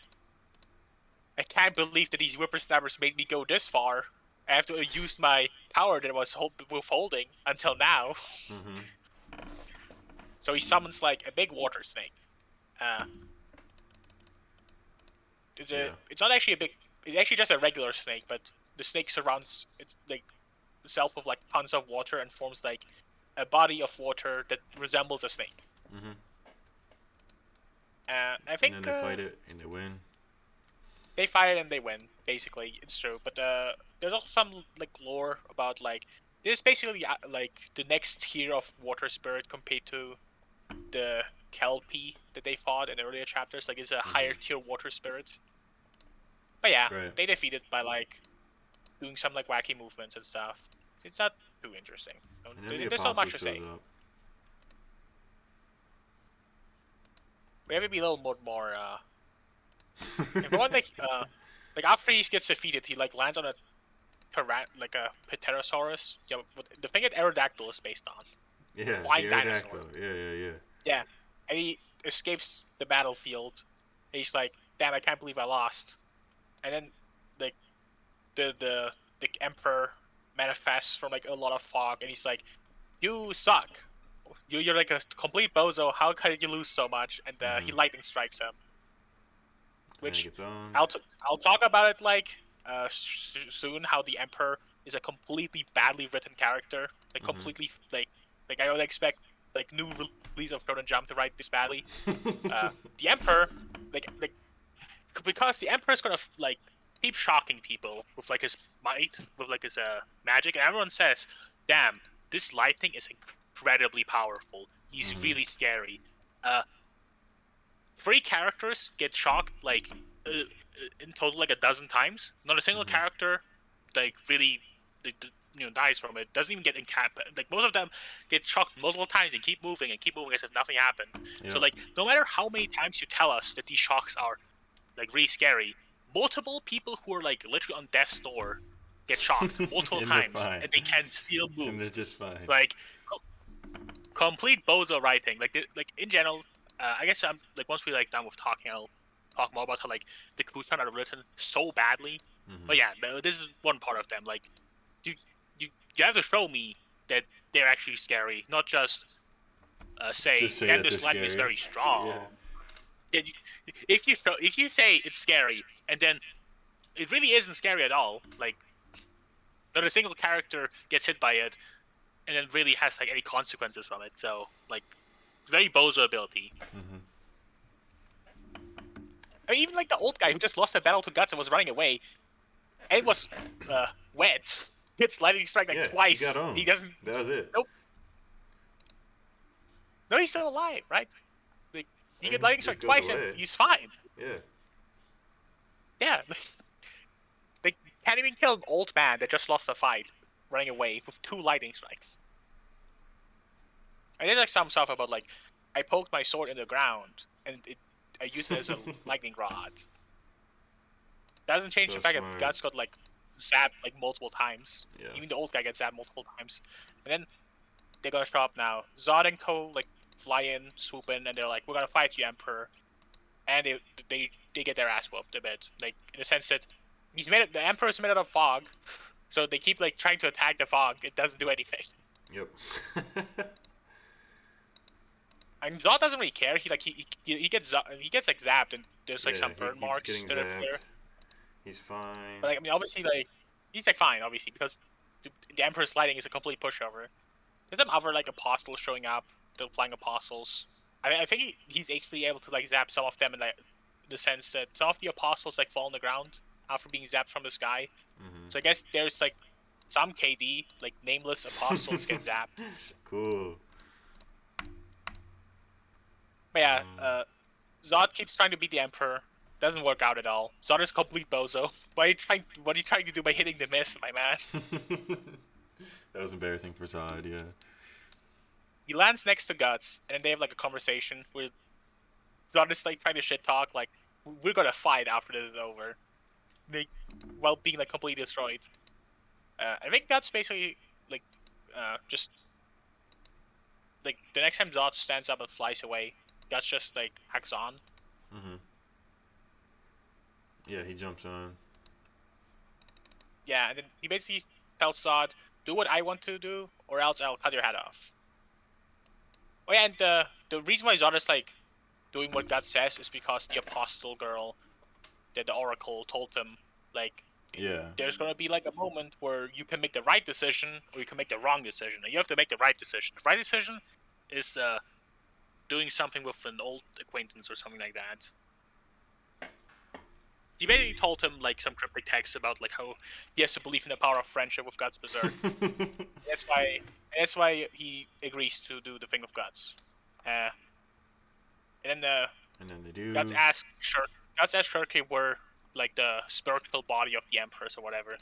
"I can't believe that these whippersnappers made me go this far. I have to use my power that I was withholding until now." Mm-hmm. So he summons like a big water snake. It's not actually a big. It's actually just a regular snake, but the snake surrounds it like itself with like tons of water and forms like a body of water that resembles a snake. Mm-hmm. I think and then they fight it and they win. They fight it and they win. Basically, it's true. But there's also some like lore about like this is basically like the next tier of water spirit compared to the Kelpie that they fought in the earlier chapters. Like it's a higher tier water spirit. But yeah, Right. they defeat it by like doing some like wacky movements and stuff. It's not too interesting. And then the There's not apostle much to say. shows up. We have to be a little more if one like after he gets defeated, he like lands on a like a Pterosaurus. Yeah, the thing that Aerodactyl is based on. Yeah, Flying the dinosaur. Aerodactyl. Yeah. Yeah, and he escapes the battlefield. And he's like, "Damn, I can't believe I lost." And then like the Emperor manifests from like a lot of fog, and he's like, "You suck. You're like a complete bozo. How could you lose so much?" And he lightning strikes him. Which I'll talk about it like soon. How the Emperor is a completely badly written character, like completely like I would expect like new release of Shonen Jump to write this badly. The Emperor, like because the Emperor's gonna like keep shocking people with like his might, with like his magic, and everyone says, "Damn, this lightning is incredibly powerful. He's really scary." 3 characters get shocked like in total like a dozen times. Not a single character like really dies from it. Doesn't even get like most of them get shocked multiple times and keep moving as if nothing happened. Yep. So like no matter how many times you tell us that these shocks are like really scary, multiple people who are like literally on death's door get shocked multiple times and they can still move. And they're just fine. Like complete bozo writing. Like in general, I guess I'm like once we like done with talking, I'll talk more about how like the Kabutan are written so badly. But yeah, this is one part of them. Like you you have to show me that they're actually scary, not just say Just say damn that they're this lightning is scary. very strong. Yeah. If you say it's scary and then it really isn't scary at all, like not a single character gets hit by it, and then really has like any consequences from it. So like very bozo ability. Mm-hmm. I mean, even like the old guy who just lost a battle to Guts and was running away, and was wet, gets lightning strike like Yeah, he got twice. He owned. doesn't. That was it. Nope. No, he's still alive, right? Like he And get he lightning just strike goes twice and away. he's fine. Yeah. Yeah. They can't even kill an old man that just lost a fight running away with 2 lightning strikes. I did like some stuff about like I poked my sword in the ground and I used it as a lightning rod. That doesn't change So the fact that smart. Guts got like zapped like multiple times. Yeah. Even the old guy gets zapped multiple times. And then they're gonna show up now. Zod and Co like fly in, swoop in, and they're like, "We're gonna fight you, Emperor." And they get their ass whooped a bit, like in the sense that the Emperor's made out of fog, so they keep like trying to attack the fog. It doesn't do anything. Yep. I mean, Zod doesn't really care. He gets like zapped and there's like Yeah, some he burn keeps marks getting that appear. zapped. He's fine. But like I mean, obviously like he's like fine, obviously because the Emperor's lighting is a complete pushover. There's some other like apostles showing up. The flying apostles. I think he's actually able to like zap some of them in like the sense that some of the apostles like fall on the ground after being zapped from the sky. Mm-hmm. So I guess there's like some KD like nameless apostles get zapped. Cool. But yeah, Zod keeps trying to beat the Emperor. Doesn't work out at all. Zod is complete bozo. What are you trying to do by hitting the miss, my man? That was embarrassing for Zod, yeah. He lands next to Guts, and then they have like a conversation where Zod is like trying to shit talk, like we're gonna fight after this is over, while being like completely destroyed. I think Guts basically like just like the next time Zod stands up and flies away, Guts just like hacks on. Mm-hmm. Yeah, he jumps on. Yeah, and then he basically tells Zod, "Do what I want to do, or else I'll cut your head off." Oh yeah, and the reason why Zod is like doing what God says is because the apostle girl that the oracle told him, like, Yeah. there's gonna be like a moment where you can make the right decision or you can make the wrong decision, and you have to make the right decision. The right decision is doing something with an old acquaintance or something like that. He basically told him like some cryptic text about like how he has to believe in the power of friendship with God's Berserk. That's why he agrees to do the thing with Guts. And then And then they do. Guts asks Shirky where like the spiritual body of the Emperor is or whatever.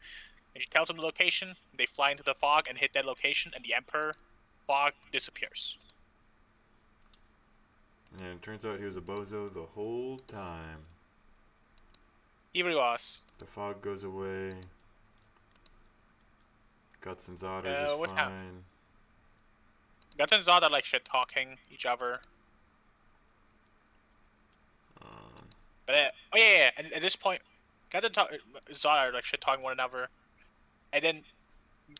And she tells him the location. They fly into the fog and hit that location, and the Emperor fog disappears. And it turns out he was a bozo the whole time. He really was. The fog goes away. Guts and Zod are just what's fine. Guts and Zod are like shit talking each other. But oh yeah, and at this point, Guts and Zod are like shit talking one another, and then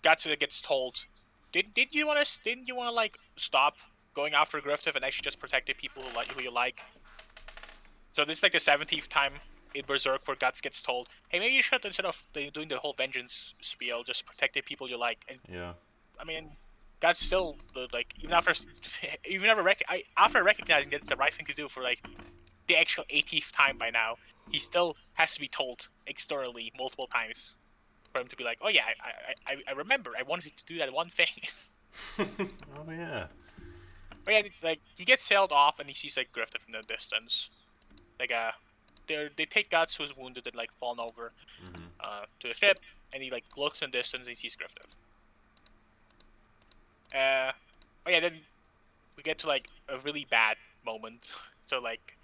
Guts gets told, Didn't you want to like stop going after Griftif and actually just protect the people who you like? So this is like the 17th time in Berserk where Guts gets told, hey, maybe you should, instead of doing the whole vengeance spiel, just protect the people you like. And Yeah. I mean, Guts still like after recognizing that it's the right thing to do for like the actual 18th time by now, he still has to be told externally multiple times for him to be like, oh yeah, I remember, I wanted to do that one thing. Oh yeah. But yeah, like he gets sailed off and he sees like Grifter from the distance. Like they take Guts who's wounded and like fallen over to the ship, and he like looks in the distance and he sees Grifter. Oh yeah, then we get to like a really bad moment. So like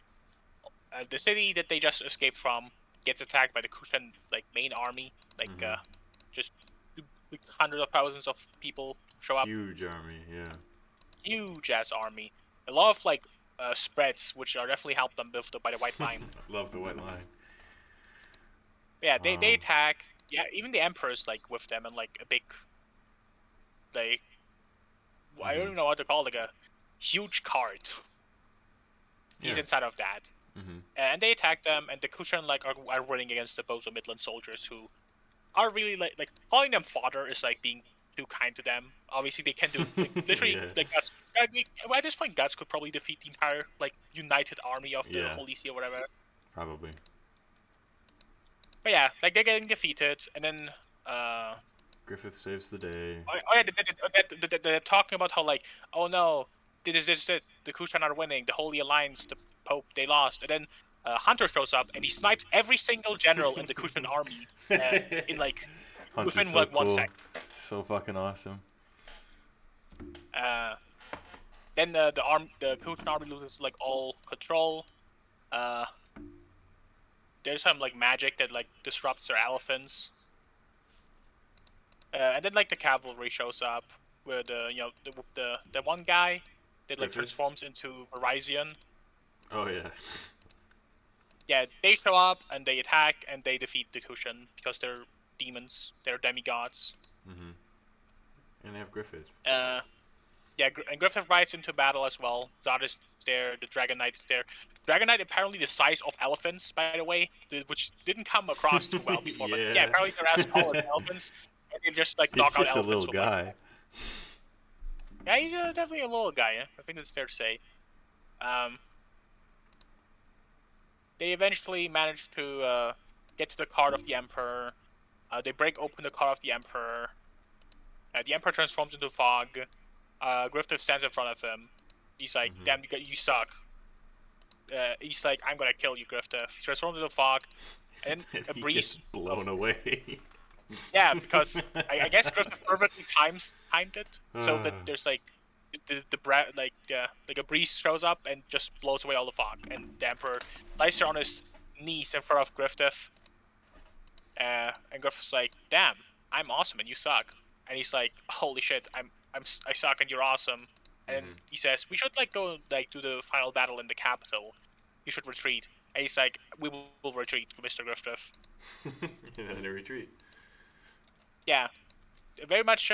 the city that they just escaped from gets attacked by the Kushan like main army. Like just like, hundreds of thousands of people show up. Huge army, yeah. Huge ass army. A lot of like spreads, which are definitely helped them by the white line. Love the white line. Yeah, they attack. yeah, even the Emperor is like with them and like a big, like, I don't even know what to call it, like a huge cart. He's Yeah. inside of that. Mm-hmm. And they attack them, and the Kushan like are running against the Bozo Midland soldiers who are really like calling them fodder is like being too kind to them. Obviously, they can do like, literally Yeah. like Guts. At this point, Guts could probably defeat the entire like united army of the Yeah. Holy See or whatever. Probably. But yeah, like they're getting defeated, and then Griffith saves the day. oh yeah, they're talking about how like, oh no, this is it. The Kushan are winning. The Holy Alliance, the Pope, they lost. And then Hunter shows up and he snipes every single general in the Kushan army in like Hunter's within so like 1 cool. second. So fucking awesome. Then the Kushan army loses like all control. Uh, there's some like magic that like disrupts their elephants. And then like the cavalry shows up with the one guy that like Griffith? transforms into Verizon. Oh yeah. Yeah, they show up and they attack and they defeat the Kushan because they're demons, they're demigods. Mm-hmm. And they have Griffith. Yeah, and Griffith rides into battle as well. Zod is there, the Dragon Knight is there. Dragon Knight apparently the size of elephants, by the way, which didn't come across too well before. Yeah. But yeah, apparently they're as tall as elephants, and they just like He's knock out just a elephants. little guy. Yeah, he's definitely a little guy. Yeah? I think that's fair to say. They eventually manage to get to the card of the Emperor. They break open the card of the Emperor. The Emperor transforms into fog. Griffith stands in front of him. He's like, "Damn, you suck." He's like, "I'm gonna kill you, Griffith." He transforms into fog, and And a he breeze gets blown away. Yeah, because I guess Griffith perfectly timed it so that there's like like a breeze shows up and just blows away all the fog, and the Emperor lies there on his knees in front of Griffith. And Griffith's like, "Damn, I'm awesome and you suck." And he's like, "Holy shit, I suck and you're awesome." And he says, "We should like go like do the final battle in the capital. You should retreat." And he's like, "We will retreat, Mr. Griffith." And then they retreat. Yeah, very much.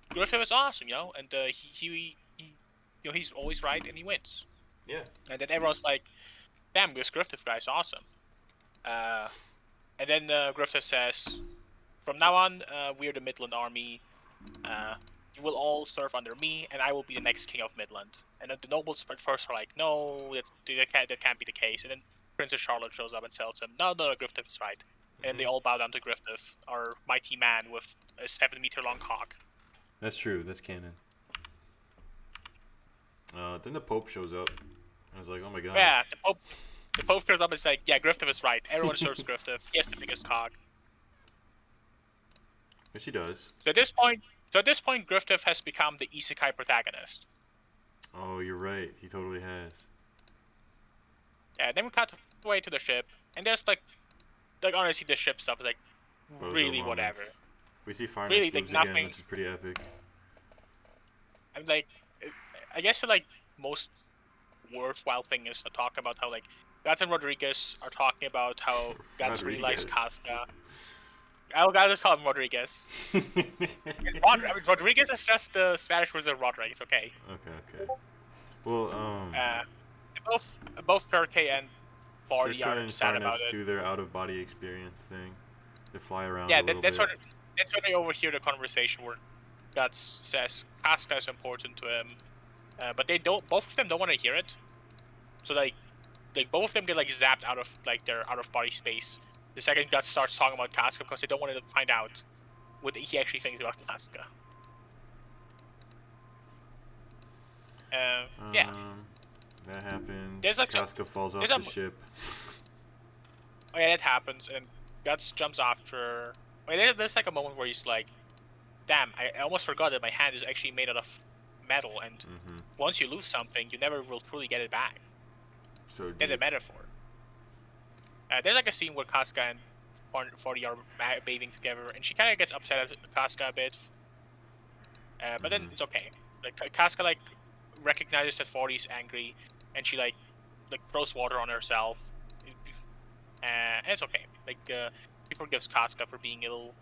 Griffith is awesome, and he he's always right and he wins. Yeah. And then everyone's like, "Damn, this Griffith guy's awesome." And then Griffith says, "From now on, we're the Midland Army. You will all serve under me, and I will be the next king of Midland." And then the nobles at first are like, "No, that can't be the case." And then Princess Charlotte shows up and tells them, "No, Griffith is right." And they all bow down to Griffith, our mighty man with a 7-meter-long cock. That's true. That's canon. Then the Pope shows up. I was like, oh my god. Yeah, the Pope shows up and is like, "Yeah, Griffith is right. Everyone serves Griffith. He has the biggest cock." Which he does. So at this point, Griffith has become the isekai protagonist. Oh, you're right. He totally has. Yeah, then we cut away to the ship, and there's like honestly, the ship stuff is like Bozo really moments. whatever. We see Farnus Really, boobs like, again, nothing- which is pretty epic. I'm like, I guess the like most worthwhile thing is to talk about how like Guts and Rodriguez are talking about how Guts really likes Casca. I'll just call him Rodriguez. Rodriguez is just the Spanish version of Rodriguez. It's okay. Okay. Well, Both Turkey and 40 Shirka are and sad about Farnus it. do their out-of-body experience thing. They fly around Yeah, a little that's bit. where they overhear the conversation where Guts says Casca is important to him, but they don't. Both of them don't want to hear it. So like both of them get like zapped out of like their out-of-body space the second Guts starts talking about Casca because they don't want to find out what he actually thinks about Casca. Yeah. That happens. There's like Casca falls off there's the ship. Oh yeah, that happens, and Guts jumps after. Oh, yeah, there's like a moment where he's like, "Damn, I almost forgot that my hand is actually made out of metal, and once you lose something, you never will truly get it back." So That's a metaphor. There's like a scene where Casca and 40 are bathing together, and she kind of gets upset at Casca a bit. But then it's okay. Like Casca like recognizes that 40 is angry, and she like throws water on herself. And it's okay. Like he forgives Casca for being a little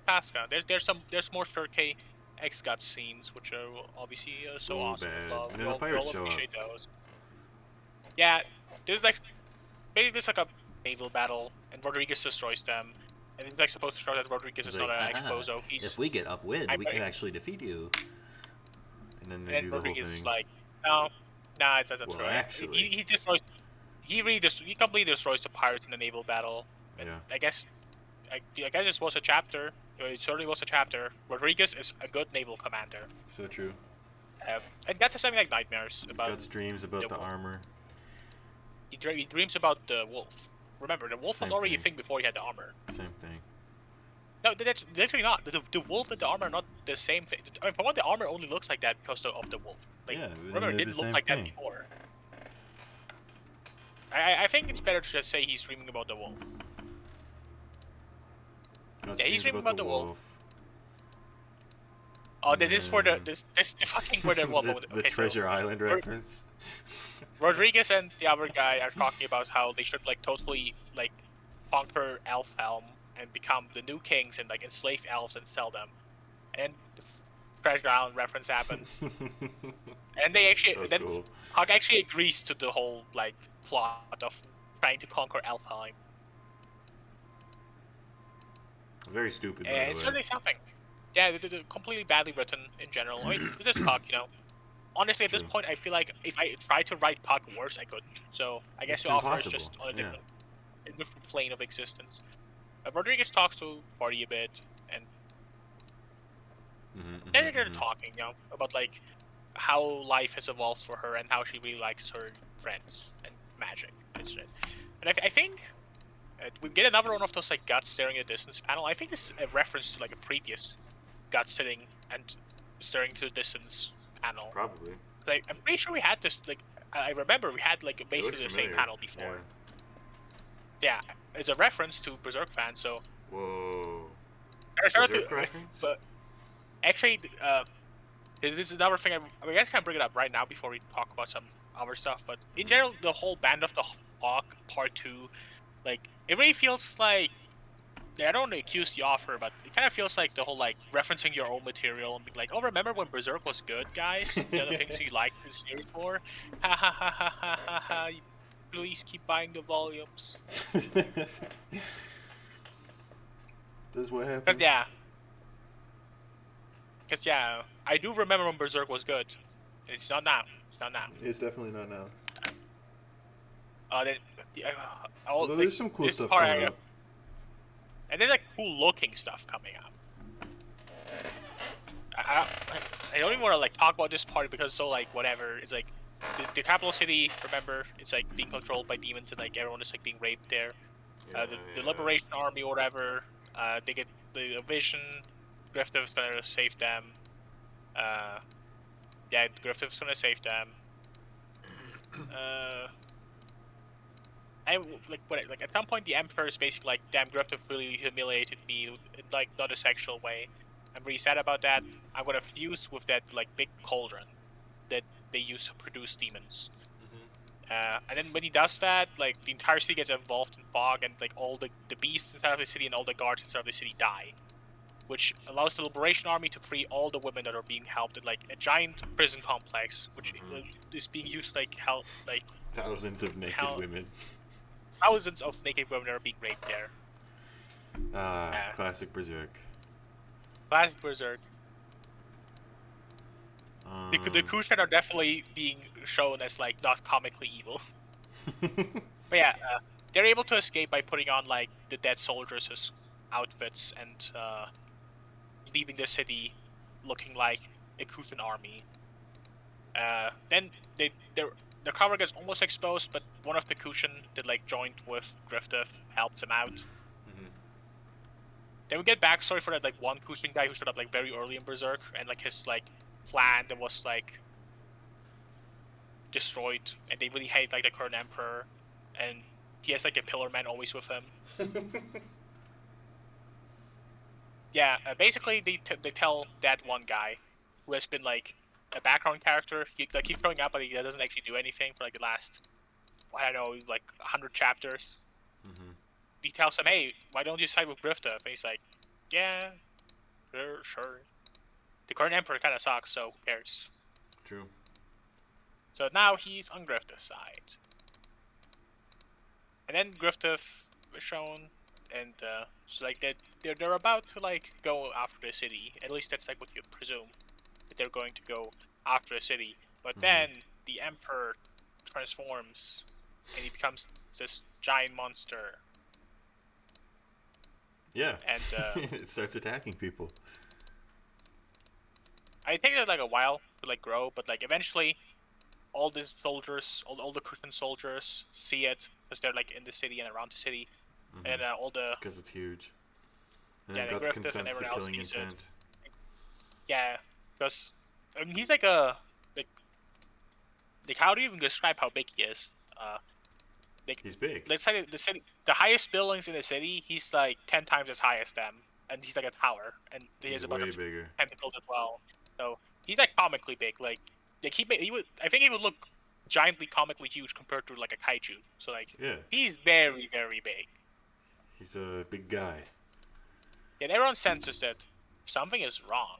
Casca. There's more Shirkei X gut scenes, which are obviously so Ooh, awesome. bad. We love, And we then the all, we pirates all show up. appreciate those. Yeah, there's like basically it's like a naval battle, and Rodriguez destroys them. And it's like supposed to show that Rodriguez He's is like, not an haha, exposo. if we get upwind, we can actually defeat you. And then they and do the whole Rodriguez is thing. like, no, nah, that's Well, true. actually. He destroys. He completely destroys the pirates in the naval battle. And Yeah. I guess this was a chapter. It certainly was a chapter. Rodriguez is a good naval commander. So true. And Guts has having like nightmares about Guts dreams about the wolf. armor. He dreams about the wolf. Remember, the wolf was Same already thing. a thing before he had the armor. Same thing. No, that's literally not. The wolf and the armor are not the same thing. I mean, for one, the armor only looks like that because of the wolf. Like, Yeah, remember, it they're the didn't look same like that thing. before. I think it's better to just say he's dreaming about the wolf. Guts Yeah, he's dreams dreaming about the wolf. wolf. Oh, And this is where then- this the fucking where the wolf. the Treasure Island reference. Rodriguez and the other guy are talking about how they should like totally like conquer Elfhelm and become the new kings and like enslave elves and sell them. And the Treasure Island reference happens. And they actually So then cool. Hawk actually agrees to the whole like plot of trying to conquer Elfheim. Very stupid, by And the it's way. certainly something. Yeah, they're completely badly written in general. I mean, this Puck, honestly, at this True. point, I feel like if I tried to write Puck worse, I couldn't. So I guess It's the author is impossible, just on a yeah. different plane of existence. Rodriguez talks to Party a bit, and then they're talking, about like how life has evolved for her and how she really likes her friends and magic and shit. And I think we get another one of those like guts staring at the distance panel. I think this is a reference to like a previous gut sitting and staring to the distance panel. Probably. Like I'm pretty sure we had this. Like I remember we had like basically the same panel before. Yeah, it's a reference to Berserk fans. So. Whoa. Berserk reference? But actually, this is another thing. I guess I can bring it up right now before we talk about some other stuff. But in general, the whole Band of the Hawk Part 2, like it really feels like. I don't want to accuse the author, but it kind of feels like the whole like referencing your own material and being like, "Oh, remember when Berserk was good, guys? The other things you liked the series for? Ha ha ha ha ha ha ha! Please keep buying the volumes." That's what happened? Because yeah, I do remember when Berserk was good. It's not now. It's not now. It's definitely not now. Although there's some cool stuff coming up. And there's like cool looking stuff coming up. I don't even want to like talk about this part because it's so like whatever. It's like the capital city. Remember, it's like being controlled by demons and like everyone is like being raped there. The Liberation Army or whatever. They get the vision. Griffith's gonna save them. Griffith's gonna save them. Like at some point the Emperor is basically like, damn, Griffith really humiliated me in like not a sexual way. I'm really sad about that. I'm gonna fuse with that like big cauldron that they use to produce demons. And then when he does that, like the entire city gets involved in fog, and like all the beasts inside of the city and all the guards inside of the city die, which allows the Liberation Army to free all the women that are being helped in like a giant prison complex, which is being used like thousands of naked women. Thousands of naked women are being raped there. Classic Berserk. Classic Berserk. The Kushan are definitely being shown as like not comically evil. But yeah, they're able to escape by putting on like the dead soldiers' outfits and leaving the city looking like a Kushan army. Then their cover gets almost exposed, but one of the Kushan that like joined with Griffith helped him out. Then we get backstory for that like one Kushan guy who showed up like very early in Berserk, and like his like clan that was like destroyed, and they really hate like the current emperor, and he has like a pillar man always with him. Basically they tell that one guy who has been like a background character. He like keeps showing up, but he doesn't actually do anything for like the last, I don't know, like 100 chapters. he tells him, "Hey, why don't you side with Griftov?" And he's like, "Yeah, sure." The current emperor kind of sucks, so who cares? True. So now he's on Griftov's side. And then Griftov was shown, and so like they're about to like go after the city. At least that's like what you presume, that they're going to go after the city. But then the emperor transforms, and he becomes this giant monster. Yeah. And it starts attacking people. I think it like a while to like grow, but like eventually, all the soldiers, all the Christian soldiers see it because they're like in the city and around the city, and all the Because it's huge. And yeah, then the Guts Griffith and consents to everyone else killing sees intent. it. Yeah, because I mean, he's like a like how do you even describe how big he is? Like He's big. let's say the city, the highest buildings in the city, he's like 10 times as high as them, and he's like a tower, and he has He's a bunch way of bigger. tentacles as well. So he's like comically big. Like he would I think he would look giantly comically huge compared to like a kaiju. So like Yeah. he's very very big. He's a big guy. And everyone senses that something is wrong.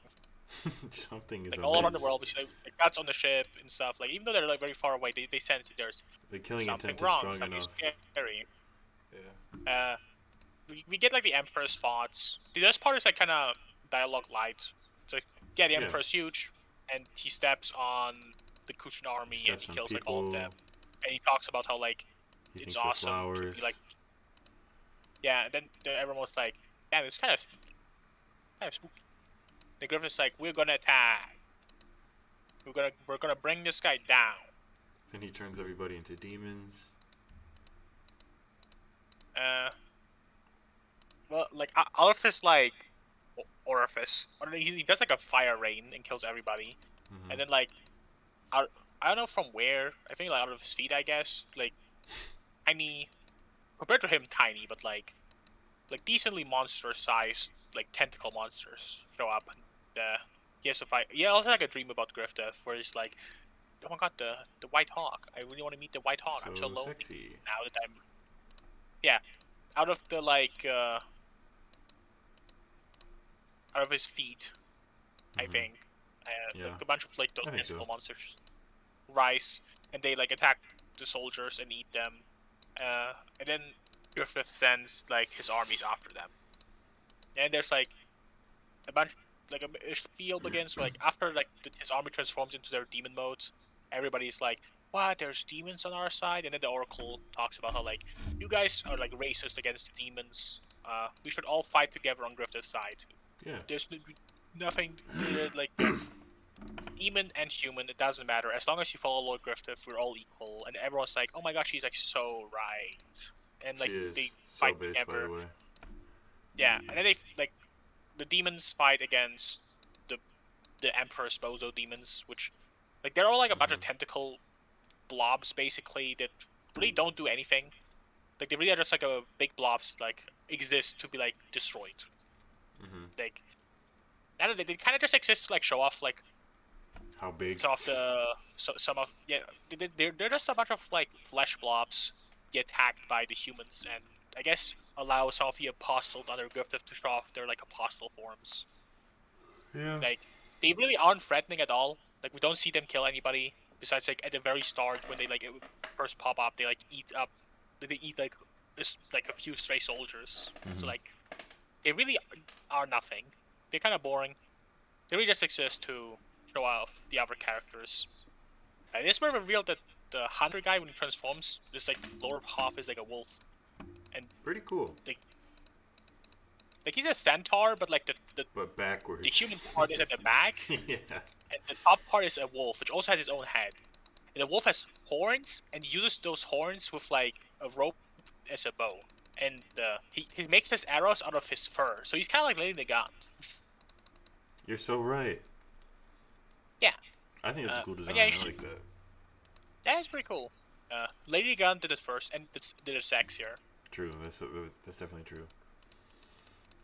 Something is Like amiss. all around the world, we see like guts on the ship and stuff. Like even though they're like very far away, they sense that there's The killing something intent is wrong, strong something enough. scary. Yeah. We get like the Emperor's thoughts. This part is like kind of dialogue light. So yeah, the Yeah. Emperor's huge, and he steps on the Kushan army and he Steps on kills like all of people. them. And he talks about how like He it's thinks they're awesome to flowers. be like yeah. And then everyone was like, damn, it's kind of spooky. The Griffin's like, we're gonna attack. We're gonna bring this guy down. Then he turns everybody into demons. Well, like out of his like orifice, or he does like a fire rain and kills everybody, and then like out, I don't know from where. I think like out of his feet, I guess. Like tiny, compared to him, tiny, but like decently monster-sized like tentacle monsters show up. And, he has to fight. Yeah, I also like a dream about Griftov where he's like, oh my god, the White Hawk. I really want to meet the White Hawk. I'm so lonely Sexy. now that I'm. Yeah, out of the like. Out of his feet, I think. Yeah. Like a bunch of like those I think tentacle so. monsters rise, and they like attack the soldiers and eat them. And then Griffith sends like his armies after them. And there's like a bunch, like a spiel begins. Like after like his army transforms into their demon modes, everybody's like, "What? There's demons on our side." And then the Oracle talks about how like you guys are like racist against the demons. We should all fight together on Griffith's side. Yeah. There's nothing like demon and human. It doesn't matter as long as you follow Lord Griffith. We're all equal, and everyone's like, "Oh my gosh, she's like so right." And like She is they so fight based, by together. the way. Yeah, and then they like the demons fight against the Emperor's Bozo demons, which like they're all like a bunch of tentacle blobs basically that really don't do anything. Like they really are just like a big blobs that, like exist to be like destroyed. Like I don't know, they kind of just exist to like show off like How big? some of the some of yeah they're just a bunch of like flesh blobs get attacked by the humans, and I guess allow some of the apostles under Griffith to show off their like apostle forms. Yeah. Like they really aren't threatening at all. Like we don't see them kill anybody besides like at the very start when they like first pop up. They like eat up. They eat like like a few stray soldiers. So like they really are nothing. They're kind of boring. They really just exist to show off the other characters. And it's where we revealed that the hunter guy when he transforms, this like lower half is like a wolf, and Pretty cool. like he's a centaur, but like But backwards. the human part is at the back. Yeah. And the top part is a wolf, which also has its own head. And the wolf has horns, and he uses those horns with like a rope as a bow. And he makes his arrows out of his fur, so he's kind of like Lady the Gun. You're so right. Yeah. I think that's a cool design. yeah, I like that. Yeah, it's pretty cool. Lady the Gun did it first, and did it sexier. True. That's definitely true.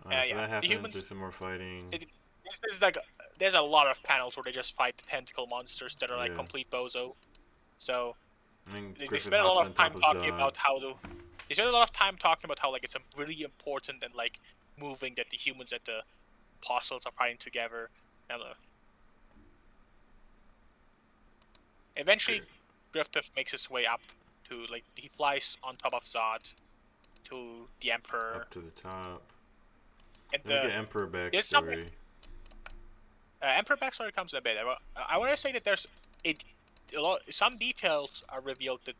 So yeah. that The happens. humans- There's some more fighting. This is like there's a lot of panels where they just fight the tentacle monsters that are like Yeah. complete bozo. So And they Griffith spend a lot hops of on time top talking Zod. about how to. they spend a lot of time talking about how like it's a really important and like moving that the humans and the apostles are fighting together. And, eventually, Griffith makes his way up to like he flies on top of Zod to the Emperor. Up to the top. And Then we get Emperor there's something. backstory. Emperor backstory comes in a bit. I want to say that there's some details are revealed that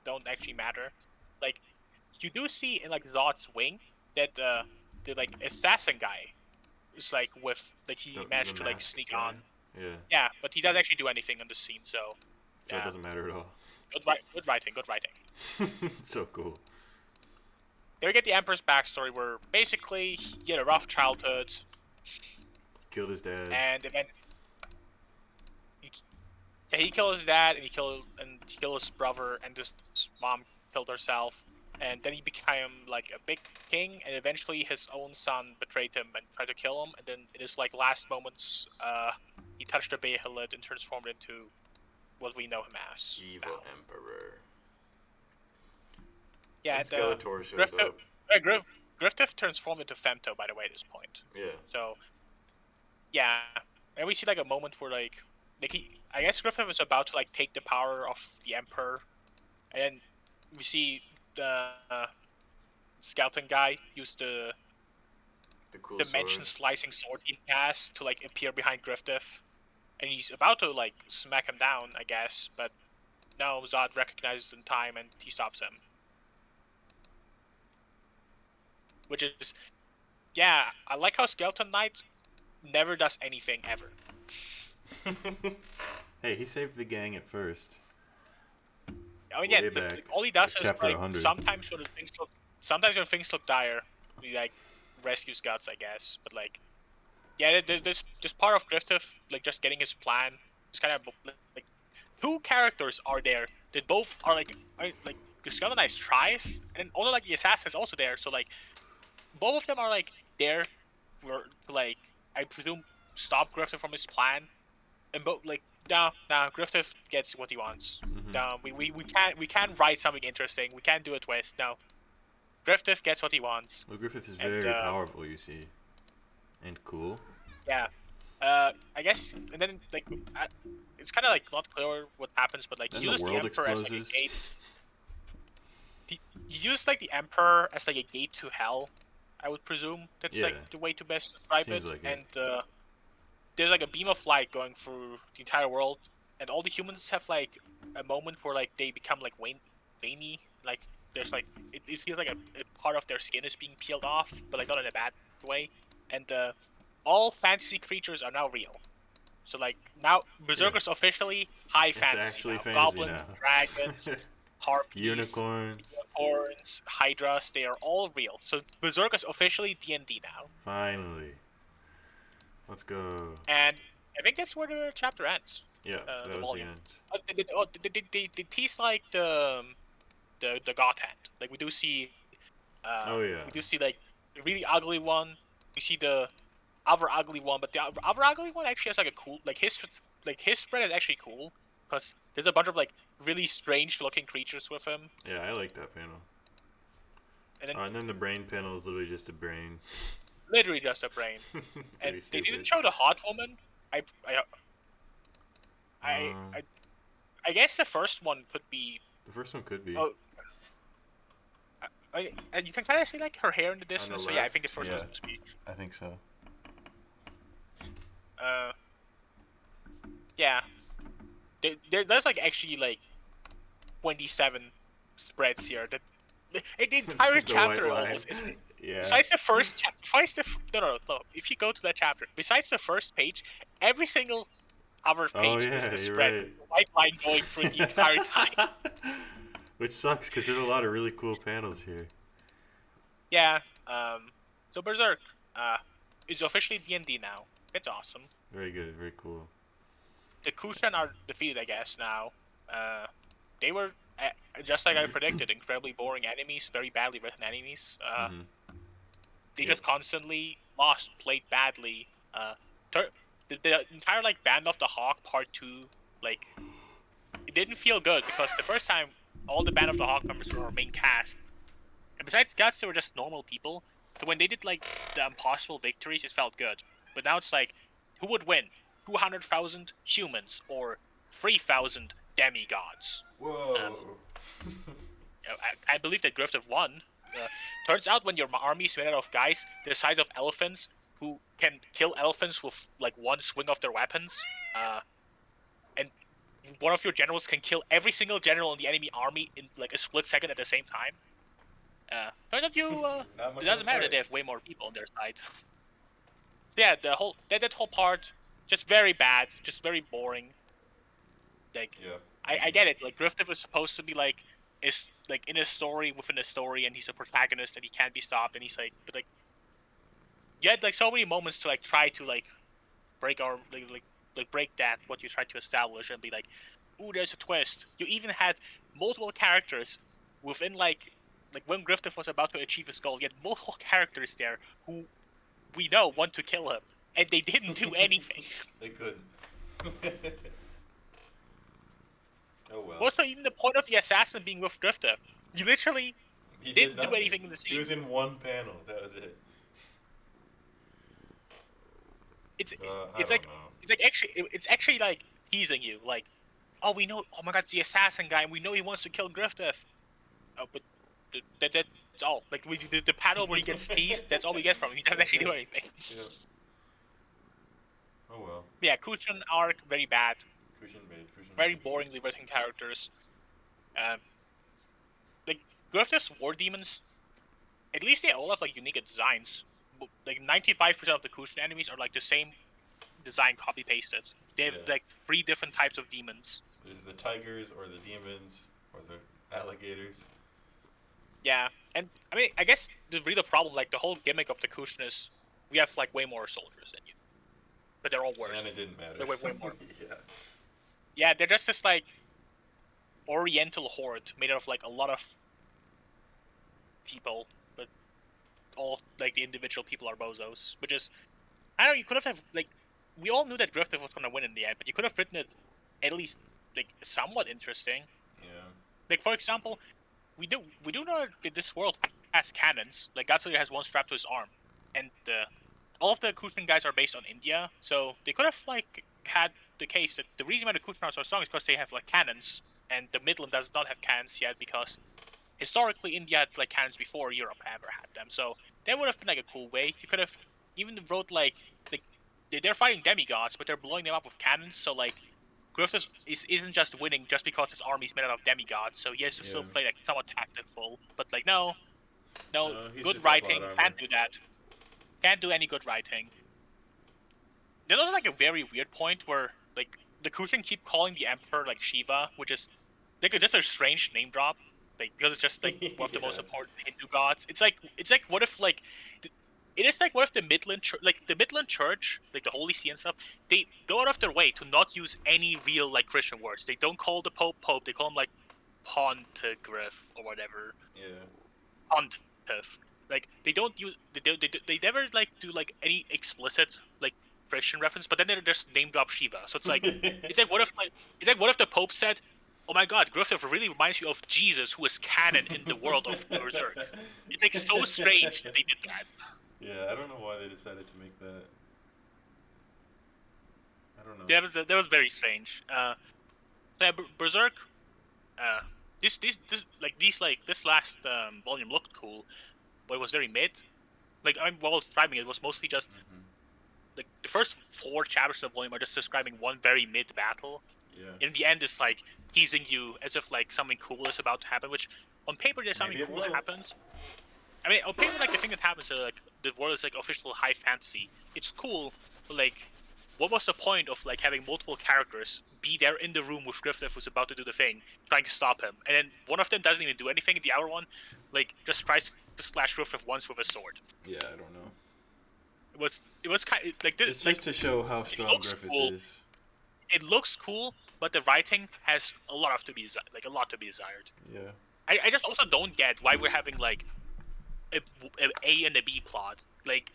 don't actually matter. Like you do see in like Zod's wing that the like assassin guy is like with like he managed to like sneak guy? on. Yeah. Yeah, but he doesn't actually do anything on the scene, so. So it doesn't matter at all. Good writing. So cool. Then we get the Emperor's backstory, where basically he had a rough childhood. Killed his dad. And then he killed his dad, and he killed his brother, and his mom killed herself. And then he became like a big king, and eventually his own son betrayed him and tried to kill him. And then in his like last moments, he touched a Behelit and transformed into what we know him as. Evil Emperor. Yeah, and Skeletor shows up. Griffith transformed into Femto, by the way, at this point. Yeah. So, yeah, and we see like a moment where like I guess Griffith is about to like take the power of the Emperor, and then we see the skeleton guy use the cool dimension sword. slicing sword he has to like appear behind Griffith, and he's about to like smack him down, I guess, but no, Zod recognizes in time and he stops him. Which is, yeah, I like how Skeleton Knight never does anything ever. Hey, he saved the gang at first. I mean, yeah, all he does is like 100. sometimes when things look dire, he like rescues Guts, I guess. But like, yeah, there's part of Griffith like just getting his plan. It's kind of like two characters are there that both are like the Skeleton Knight tries, and also like the assassin is also there. So like, both of them are like there for like I presume stop Griffith from his plan, and both like now Griffith gets what he wants. Mm-hmm. We can't write something interesting. We can't do a twist. No, Griffith gets what he wants. Well, Griffith is very powerful, you see, and cool. Yeah, I guess, and then like it's kind of like not clear what happens, but like then he used the Emperor as like a gate. He used like the Emperor as like a gate to hell. I would presume that's like the way to best describe it. Like and there's like a beam of light going through the entire world, and all the humans have like a moment where like they become like veiny. Like there's like it feels like a part of their skin is being peeled off, but like not in a bad way. And all fantasy creatures are now real. So like now Berserker's officially high fantasy now. Goblins, dragons, harpies, unicorns, hydras, they are all real. So Berserker's officially D&D now. Finally. Let's go. And I think that's where the chapter ends. Yeah, that was the end. They tease like the god hand. Like we do see we do see like the really ugly one. We see the other ugly one, but the other ugly one actually has like a cool his spread is actually cool because there's a bunch of like really strange looking creatures with him. Yeah, I like that panel. And then the brain panel is literally just a brain. Literally just a brain. And they didn't show the hot woman. I guess the first one could be. The first one could be. Oh, and you can kind of see like her hair in the distance. So yeah, I think the first one must be. I think so. Yeah. There's like actually like 27 spreads here. That the entire chapter almost is. Yeah. Besides the first chapter, no. If you go to that chapter, besides the first page, every single other page is a spread, right. white line going through the entire time. Which sucks because there's a lot of really cool panels here. Yeah. So Berserk, is officially D&D now. It's awesome. Very good. Very cool. The Kushan are defeated, I guess now. They were just like I predicted, incredibly boring enemies, very badly written enemies. They just constantly lost, played badly. The entire like Band of the Hawk Part 2, like it didn't feel good because the first time all the Band of the Hawk members were our main cast, And besides Guts, they were just normal people. So when they did like the impossible victories, it felt good. But now it's like, who would win? 200,000 humans or 3,000 demigods? Um, Whoa. I believe that Griffith won. Turns out when your army is made out of guys the size of elephants who can kill elephants with like one swing of their weapons, and one of your generals can kill every single general in the enemy army in like a split second at the same time. Turns out Not it much of a doesn't matter that fight. they have way more people on their side. Yeah, that whole part just very bad, just very boring. Like, Yeah. I get it. Like Griffith was supposed to be like is like in a story within a story, and he's a protagonist and he can't be stopped, and he's like, but like you had like so many moments to like try to like break our like break that what you tried to establish and be like, ooh, there's a twist. You even had multiple characters within like when Griffith was about to achieve his goal, you had multiple characters there who we know want to kill him, and they didn't do anything. They couldn't. Oh well. What's even the point of the assassin being with Griffith? You literally He did didn't do nothing. anything in the scene. He was in one panel. That was it. It's I don't know. it's actually like teasing you, like, oh, we know, oh my god, it's the assassin guy, and we know he wants to kill Griffith. Oh, but that's all. Like the panel where he gets teased, that's all we get from him. He doesn't actually do anything. Yeah. Oh well. Yeah, Kuchen arc very bad, Cushion made. very boringly written characters. Um, like Griffith's war demons, at least they all have like unique designs. Like 95% of the Kuchen enemies are like the same design copy pasted. They have like 3 different types of demons. There's the tigers or the demons or the alligators. Yeah, and I mean, I guess the real problem, like the whole gimmick of the Kuchen is we have like way more soldiers than you, but they're all worse. And it didn't matter. They're way more. Yeah. Yeah, they're just this like oriental horde made out of like a lot of people, but all like the individual people are bozos. Which is, I don't know. You could have like, we all knew that Griffith was gonna win in the end, but you could have written it at least like somewhat interesting. Yeah. Like for example, we do know that this world has cannons. Like Godzilla has one strapped to his arm, and all of the Kuchen guys are based on India, so they could have like had the case that the reason why the Kuchen are so strong is because they have like cannons, and the Midland does not have cannons yet because historically India had like cannons before Europe ever had them. So that would have been like a cool way. You could have even wrote like they're fighting demigods, but they're blowing them up with cannons. So like Griffith isn't just winning just because his army's made out of demigods. So he has to still play like somewhat tactful. But like no, good writing can't do that. Can't do any good writing. There's also like a very weird point where like the Kuchen keep calling the Emperor like Shiva, which is like just a strange name drop. Like because it's just like one of the most important Hindu gods. It's like what if like it is like what if the Midland Church, like the Holy See and stuff, they go out of their way to not use any real like Christian words. They don't call the Pope Pope. They call him like Pontigraph or whatever. Yeah. Pontiff. Like they don't use they never like do like any explicit like Christian reference, but then they just name drop Shiva. So it's like what if the Pope said, "Oh my God, Griffith really reminds you of Jesus, who is canon in the world of Berserk." It's like so strange that they did that. Yeah, I don't know why they decided to make that. I don't know. Yeah, that was very strange. Yeah, Berserk. This last volume looked cool, but it was very mid. Like while I was describing it, was mostly just like the first 4 chapters of the volume are just describing one very mid battle. Yeah. In the end, it's like teasing you as if like something cool is about to happen, which on paper there's something cool happens. I mean, on paper, like the thing that happens is like the world is like official high fantasy. It's cool, but like, what was the point of like having multiple characters be there in the room with Griffith who's about to do the thing, trying to stop him, and then one of them doesn't even do anything, and the other one, like, just tries to slash Griffith once with a sword. Yeah, I don't know. It was kind of, like this. It's just to show how strong Griffith is. It looks cool, but the writing has a lot to be desired. Yeah. I just also don't get why we're having like a and a B plot. Like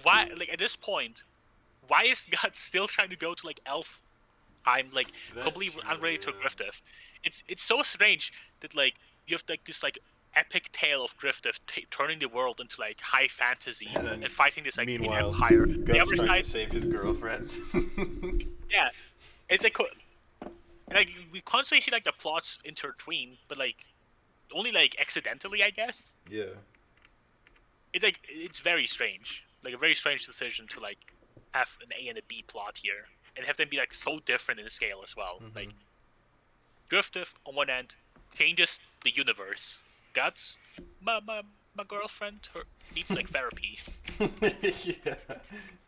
why like at this point, why is God still trying to go to like elf time, like completely unrelated to Griffith? It's so strange that like you have like this like epic tale of Griffith turning the world into like high fantasy And then, and fighting this like main meanwhile, empire. The Guts other trying to side, save his girlfriend. yeah, it's like we constantly see like the plots intertwined, but like only like accidentally, I guess. Yeah. It's very strange, like a very strange decision to like have an A and a B plot here and have them be like so different in scale as well. Mm-hmm. Like Griffith on one end changes the universe. Guts, my girlfriend, her needs like therapy. Yeah.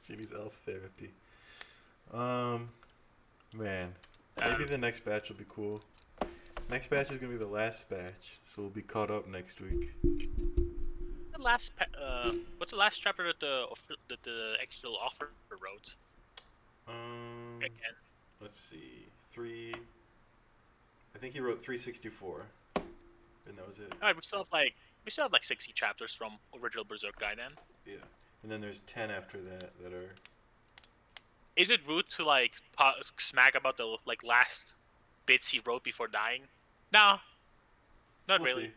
She needs elf therapy. Man. Maybe the next batch will be cool. Next batch is gonna be the last batch, so we'll be caught up next week. What's the last chapter that the actual offer wrote? Again. Let's see. I think he wrote 364. And that was it. Alright, we still have like 60 chapters from original Berserk guy then. Yeah. And then there's 10 after that are... Is it rude to like smack about the like last bits he wrote before dying? No, not We'll really. see.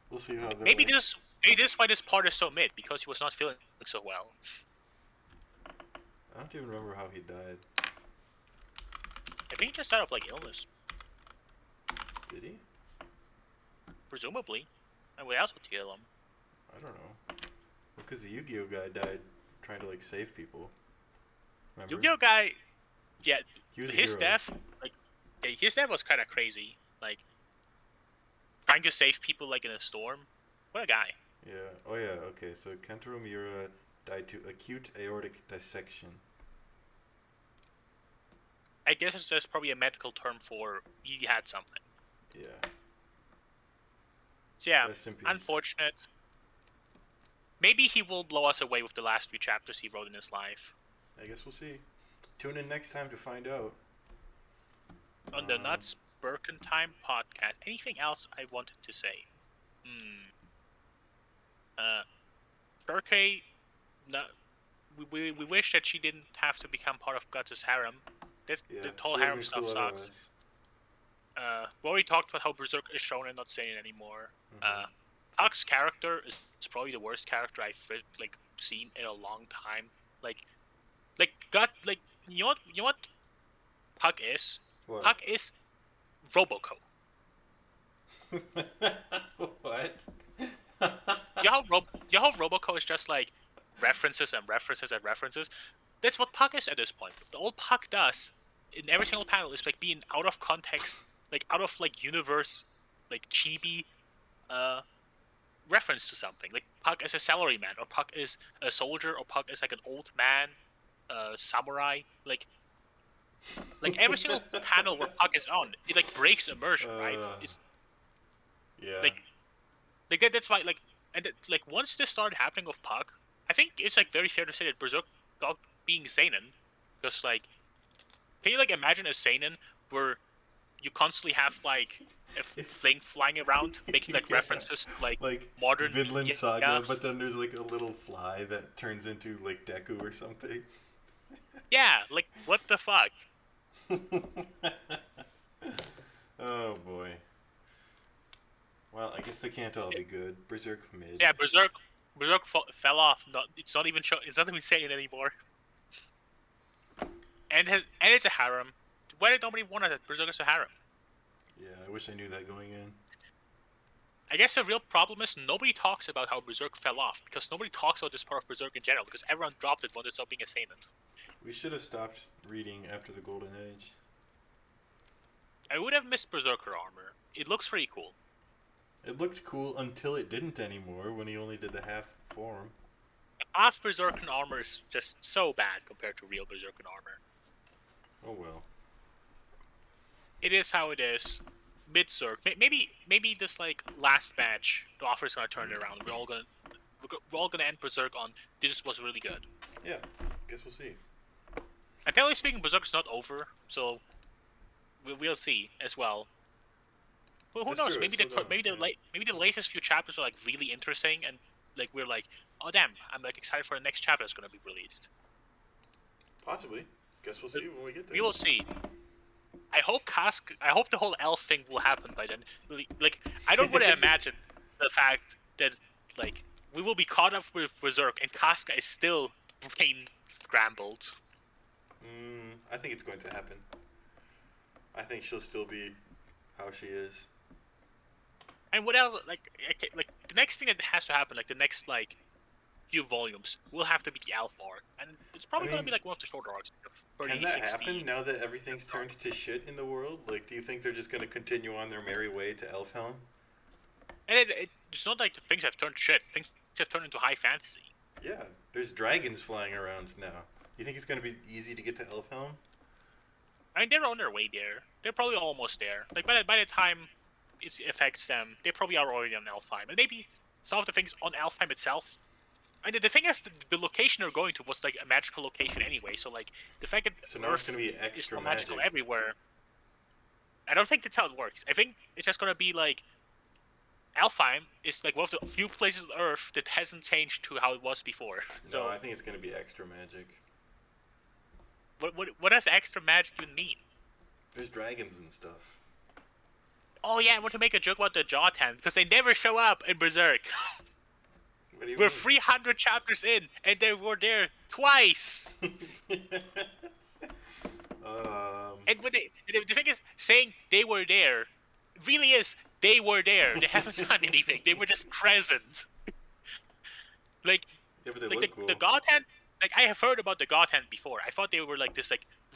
We'll see how that Maybe this is why this part is so mid, because he was not feeling so well. I don't even remember how he died. I think he just died of like illness, Did he? presumably. And what else would kill him? I don't know. Because the Yu-Gi-Oh guy died trying to like save people. Remember? Yu-Gi-Oh guy, yeah, He was a his hero. death, like, yeah, his death was kind of crazy. Like, trying to save people like in a storm. What a guy. Yeah. Oh yeah. Okay. So Kentaro Miura died to acute aortic dissection. I guess it's just probably a medical term for he had something. Yeah. So yeah, Rest in peace. unfortunate. Maybe he will blow us away with the last few chapters he wrote in his life. I guess we'll see. Tune in next time to find out. On the Nuts Berkin Time podcast. Anything else I wanted to say? Turkey, no, we wish that she didn't have to become part of Guts' harem. The whole she would've harem been stuff cool sucks. otherwise. We already talked about how Berserk is shown and not saying anymore. Mhm. Puck's character is probably the worst character I've like seen in a long time. You know what Puck is? What? Puck is Roboco. What? You know how Roboco is just like references and references and references? That's what Puck is at this point. All Puck does in every single panel is like being out of context, like out of like universe, like chibi, reference to something. Like Puck is a salaryman, or Puck is a soldier, or Puck is like an old man, samurai. Like every single panel where Puck is on, it like breaks immersion, right? It's Yeah. like that's why like once this started happening with Puck, I think it's like very fair to say that Berserk got being seinen, because like, can you like imagine a seinen where you constantly have like a thing flying around making like references to, like modern Vinland Saga, but then there's like a little fly that turns into like Deku or something. Yeah, like what the fuck? Oh boy. Well, I guess they can't all be good. Berserk mid. Yeah, Berserk fell off. It's not even saying anymore. And it's a harem. Why did nobody want it? Berserk is a harem. Yeah, I wish I knew that going in. I guess the real problem is nobody talks about how Berserk fell off, because nobody talks about this part of Berserk in general, because everyone dropped it when it stopped being a seinen. We should have stopped reading after the Golden Age. I would have missed Berserker armor. It looks pretty cool. It looked cool until it didn't anymore, when he only did the half form. Half Berserker armor is just so bad compared to real Berserker armor. Oh well. It is how it is. Mid-Zerk. Maybe this like last batch, the offer's gonna turn it around. We're all gonna end Berserk on this was really good. Yeah, guess we'll see. And technically speaking, Berserk's not over, so we'll see as well. Well, who That's knows? true, Maybe it's still going, maybe the latest few chapters are like really interesting, and like we're like, oh damn, I'm like excited for the next chapter that's gonna be released. Possibly. Guess we'll see when we get there. We will see. I hope the whole elf thing will happen by then. Like, I don't want to imagine the fact that like we will be caught up with Berserk, and Casca is still brain scrambled. I think it's going to happen. I think she'll still be how she is. And what else? Like the next thing that has to happen, like the next few volumes, will have to be the Alpha arc, and it's probably going to be like one of the shorter arcs. Can that happen now that everything's turned to shit in the world? Like, do you think they're just going to continue on their merry way to Elfhelm? And it's not like things have turned shit. Things have turned into high fantasy. Yeah, there's dragons flying around now. You think it's going to be easy to get to Elfhelm? I mean, they're on their way there. They're probably almost there. Like by the time it affects them, they probably are already on Alfheim. And maybe some of the things on Alfheim itself. I mean, the thing is, the location they're going to was like a magical location anyway. So like the fact that so now it's going to be extra is magical everywhere. I don't think that's how it works. I think it's just going to be like Alfheim is like one of the few places on Earth that hasn't changed to how it was before. No, I think it's going to be extra magic. What does extra magic even mean? There's dragons and stuff. Oh yeah, I want to make a joke about the Jawtan because they never show up in Berserk. What do you We're mean? 300 chapters in, and they were there twice. And the thing is, saying they were there, really is they were there. They haven't done anything. They were just present. Like, yeah, but they like look cool. the Gothand. Like I have heard about the Gothand before. I thought they were like this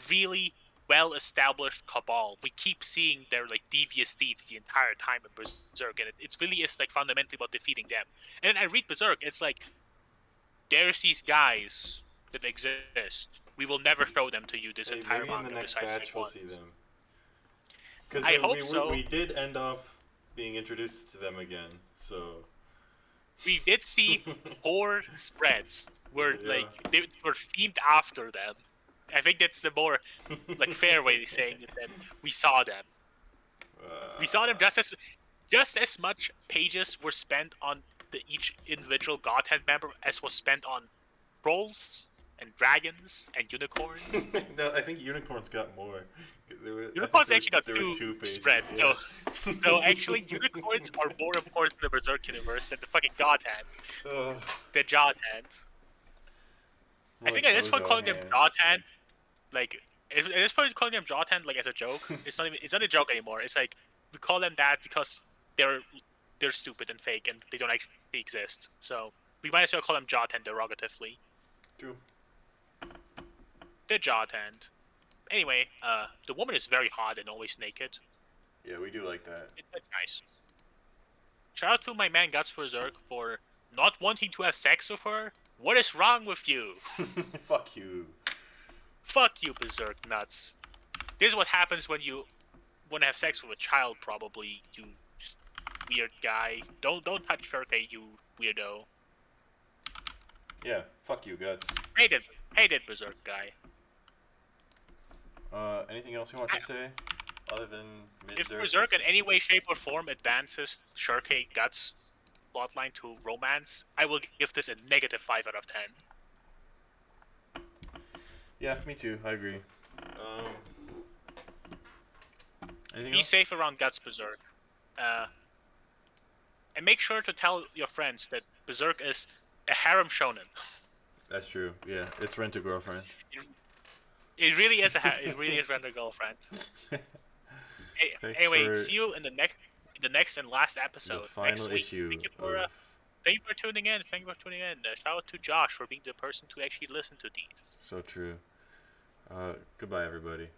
really well-established cabal. We keep seeing their like devious deeds the entire time in Berserk, and it really is like fundamentally about defeating them. And then I read Berserk, it's like there's these guys that exist. We will never show them to you this entire maybe manga. in the next besides batch we'll see them. Because I hope so. We did end off being introduced to them again, so we did see 4 spreads where like they were themed after them. I think that's the more like fair way of saying it. That we saw them. We saw them just as much pages were spent on each individual Godhead member as was spent on trolls and dragons and unicorns. No, I think unicorns got more. Unicorns actually got 2 pages, spreads. Yeah. So actually, unicorns are more important in the Berserk universe than the fucking Godhead. The Jawhand. I think at this point calling them Jawhand, like at this point calling them Jawhand like as a joke, it's not a joke anymore. It's like we call them that because they're stupid and fake and they don't actually exist. So we might as well call them Jawhand derogatively. True. The Jawhand. Anyway, the woman is very hot and always naked. Yeah, we do like that. That's nice. Shout out to my man Guts Berserk for not wanting to have sex with her. What is wrong with you? Fuck you. Fuck you, Berserk nuts. This is what happens when you want to have sex with a child, probably, you weird guy. Don't touch Shirkei, you weirdo. Yeah, fuck you, Guts. Hated Berserk guy. Anything else you want to say? Other than If Berserk in any way, shape, or form advances Shirkei Guts plotline to romance, I will give this a negative 5 out of 10. Yeah, me too. I agree. Anything Be else? safe around Guts Berserk. And make sure to tell your friends that Berserk is a harem shonen. That's true. Yeah, it's Rent a Girlfriend. It really is it really is Rent a Girlfriend. Anyway, see you in the next and last episode. The final issue. Thank you for tuning in. Shout out to Josh for being the person to actually listen to these. So true. Goodbye, everybody.